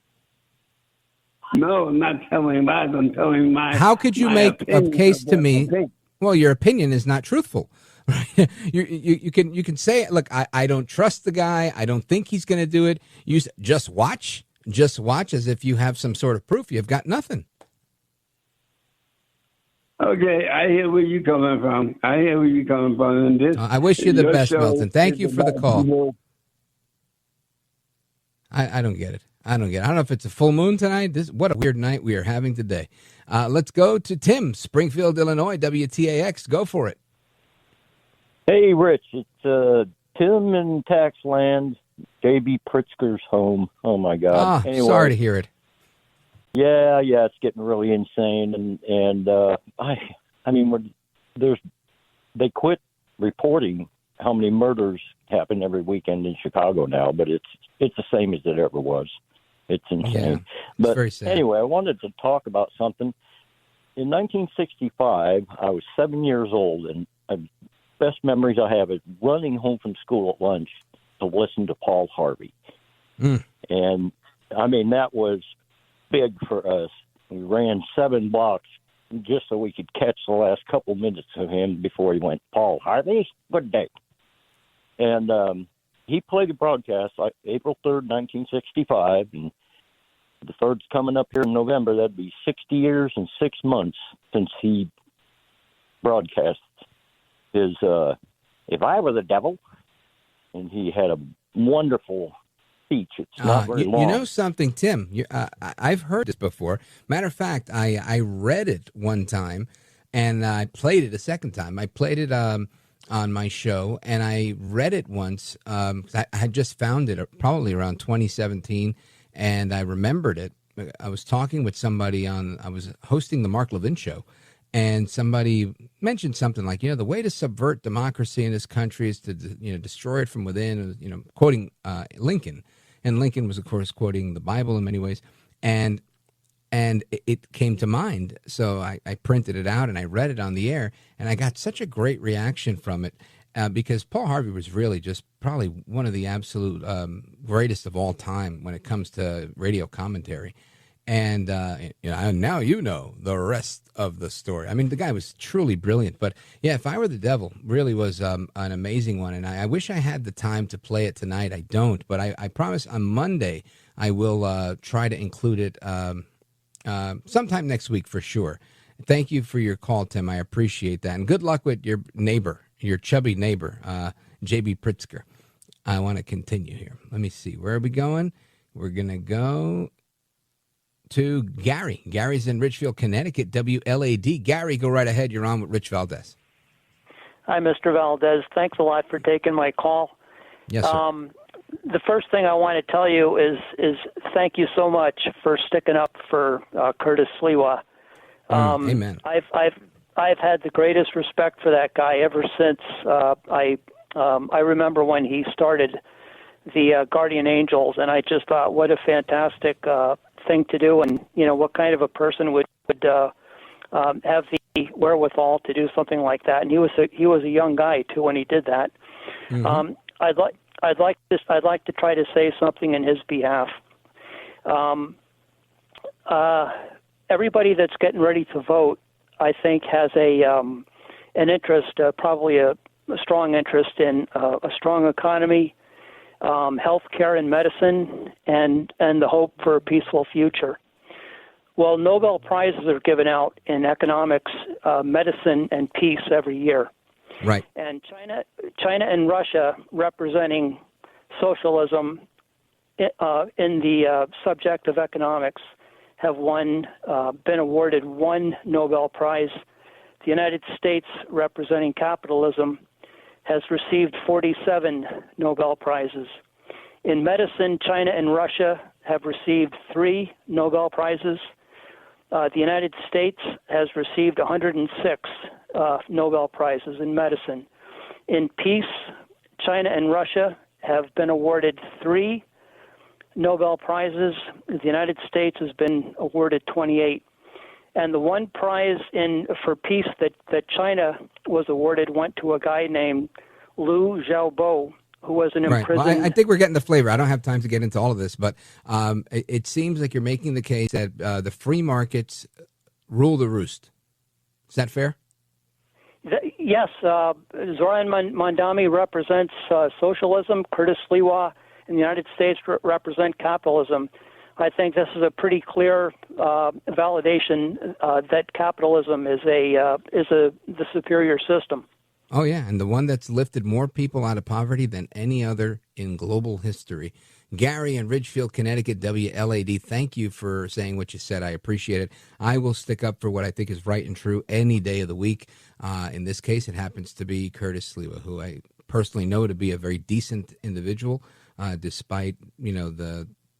No, I'm not telling lies. I'm telling my. How could you make a case to me? Well, your opinion is not truthful. You can say, look, I don't trust the guy. I don't think he's going to do it. You just watch as if you have some sort of proof. You've got nothing. Okay, I hear where you're coming from. And this, I wish you the best, Milton. Thank you for the call. I don't get it. I don't know if it's a full moon tonight. What a weird night we are having today. Let's go to Tim, Springfield, Illinois, WTAX. Go for it. Hey, Rich. It's Tim in Taxland, J.B. Pritzker's home. Oh, my God. Anyway, sorry to hear it. Yeah, it's getting really insane. And I mean, they quit reporting how many murders happen every weekend in Chicago now, but it's the same as it ever was. It's insane. Yeah, it's but very sad. anyway, I wanted to talk about something. In 1965, I was 7 years old, and the best memories I have is running home from school at lunch to listen to Paul Harvey. And, I mean, that was big for us. We ran 7 blocks just so we could catch the last couple minutes of him before he went, Paul Harvey, good day. And he played a broadcast like April 3rd, 1965, and the 3rd's coming up here in November. That'd be 60 years and 6 months since he broadcast his If I Were the Devil, and he had a wonderful speech. It's not very long. You know something, Tim? I've heard this before. Matter of fact, I read it one time, and I played it a second time. I played it on my show, and I read it once. I had just found it probably around 2017, and I remembered it. I was talking with somebody I was hosting the Mark Levin show, and somebody mentioned something like, the way to subvert democracy in this country is to, destroy it from within, quoting Lincoln. And Lincoln was, of course, quoting the Bible in many ways. And it came to mind. So I printed it out and I read it on the air. And I got such a great reaction from it because Paul Harvey was really just probably one of the absolute greatest of all time when it comes to radio commentary. And now you know the rest of the story. I mean, the guy was truly brilliant. But yeah, If I Were the Devil really was an amazing one. And I wish I had the time to play it tonight. I don't. But I promise on Monday I will try to include it sometime next week for sure. Thank you for your call, Tim. I appreciate that. And good luck with your neighbor, your chubby neighbor, J.B. Pritzker. I want to continue here. Let me see. Where are we going? We're going to go to Gary. Gary's in Ridgefield, Connecticut, WLAD. Gary, go right ahead. You're on with Rich Valdés. Hi, Mr. Valdés. Thanks a lot for taking my call. Yes, sir. The first thing I want to tell you is thank you so much for sticking up for Curtis Sliwa. Amen. I've had the greatest respect for that guy ever since I remember when he started the Guardian Angels, and I just thought, what a fantastic thing to do, and what kind of a person would have the wherewithal to do something like that. And he was a young guy too when he did that. Mm-hmm. I'd like to try to say something in his behalf. Everybody that's getting ready to vote, I think, has an interest, probably a strong interest in a strong economy, health care and medicine, and the hope for a peaceful future. Well, Nobel Prizes are given out in economics, medicine, and peace every year. Right. And China and Russia, representing socialism in the subject of economics, have been awarded 1 Nobel Prize. The United States, representing capitalism, has received 47 Nobel Prizes. In medicine, China and Russia have received 3 Nobel Prizes. The United States has received 106 Nobel Prizes in medicine. In peace, China and Russia have been awarded 3 Nobel Prizes. The United States has been awarded 28. And the one prize for peace that China was awarded went to a guy named Liu Xiaobo, who was an imprisoned... Well, I think we're getting the flavor. I don't have time to get into all of this, but it seems like you're making the case that the free markets rule the roost. Is that fair? Yes. Zoran Mandami represents socialism. Curtis Sliwa in the United States represent capitalism. I think this is a pretty clear validation that capitalism is the superior system. Oh, yeah, and the one that's lifted more people out of poverty than any other in global history. Gary in Ridgefield, Connecticut, WLAD, thank you for saying what you said. I appreciate it. I will stick up for what I think is right and true any day of the week. In this case, it happens to be Curtis Sliwa, who I personally know to be a very decent individual, despite,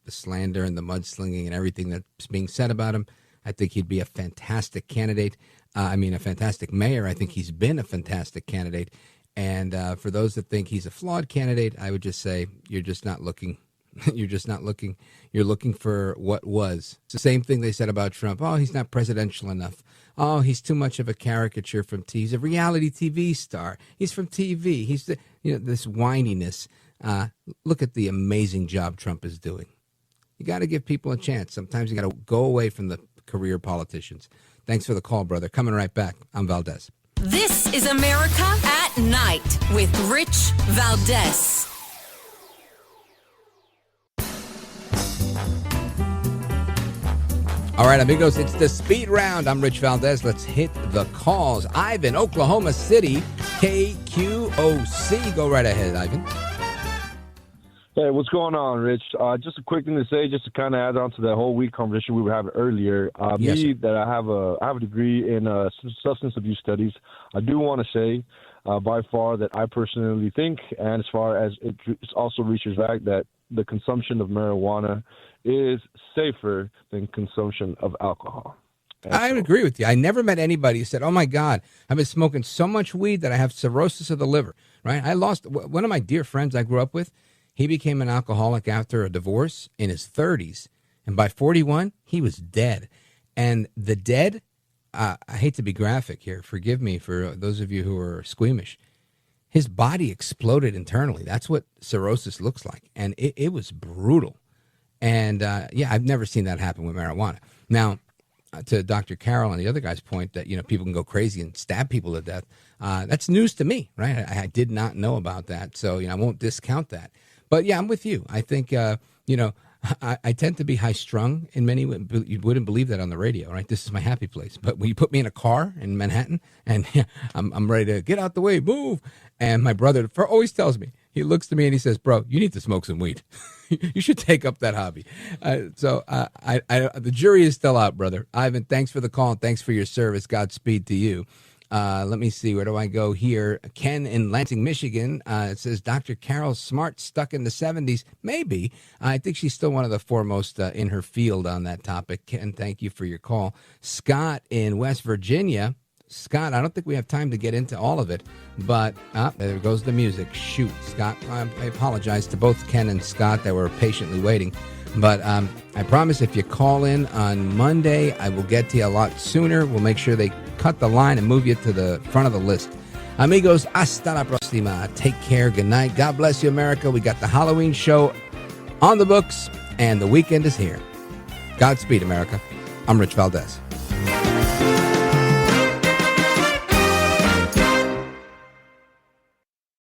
the slander and the mudslinging and everything that's being said about him. I think he'd be a fantastic candidate. A fantastic mayor. I think he's been a fantastic candidate. And for those that think he's a flawed candidate, I would just say you're just not looking You're just not looking. You're looking for what was. It's the same thing they said about Trump. Oh, he's not presidential enough. Oh, he's too much of a caricature from TV. He's a reality TV star. He's from TV. He's the, this whininess. Look at the amazing job Trump is doing. You got to give people a chance. Sometimes you got to go away from the career politicians. Thanks for the call, brother. Coming right back. I'm Valdés. This is America at Night with Rich Valdés. All right, amigos, it's the speed round. I'm Rich Valdés. Let's hit the calls. Ivan, Oklahoma City, KQOC. Go right ahead, Ivan. Hey, what's going on, Rich? Just a quick thing to say, just to kind of add on to that whole week conversation we were having earlier. Yes, me, that I have a degree in substance abuse studies. I do want to say, by far, that I personally think, and as far as it also reaches back, that the consumption of marijuana is safer than consumption of alcohol. I would agree with you. I never met anybody who said, oh, my God, I've been smoking so much weed that I have cirrhosis of the liver, right? I lost one of my dear friends I grew up with. He became an alcoholic after a divorce in his 30s. And by 41, he was dead. And the dead, I hate to be graphic here. Forgive me for those of you who are squeamish. His body exploded internally. That's what cirrhosis looks like. And it was brutal. And, I've never seen that happen with marijuana. Now, to Dr. Carole and the other guy's point that, people can go crazy and stab people to death, that's news to me, right? I did not know about that. So, I won't discount that. But, I'm with you. I think, I tend to be high-strung in many ways. You wouldn't believe that on the radio, right? This is my happy place. But when you put me in a car in Manhattan and I'm ready to get out the way, move. And my brother always tells me, he looks to me and he says, bro, you need to smoke some weed. You should take up that hobby. The jury is still out, brother. Ivan, thanks for the call and thanks for your service. Godspeed to you. Let me see. Where do I go here? Ken in Lansing, Michigan. It says, Dr. Carole Smart stuck in the 70s. Maybe. I think she's still one of the foremost in her field on that topic. Ken, thank you for your call. Scott in West Virginia. Scott, I don't think we have time to get into all of it, but there goes the music. Shoot, Scott. I apologize to both Ken and Scott that were patiently waiting. But I promise if you call in on Monday, I will get to you a lot sooner. We'll make sure they cut the line and move you to the front of the list. Amigos, hasta la próxima. Take care. Good night. God bless you, America. We got the Halloween show on the books, and the weekend is here. Godspeed, America. I'm Rich Valdés.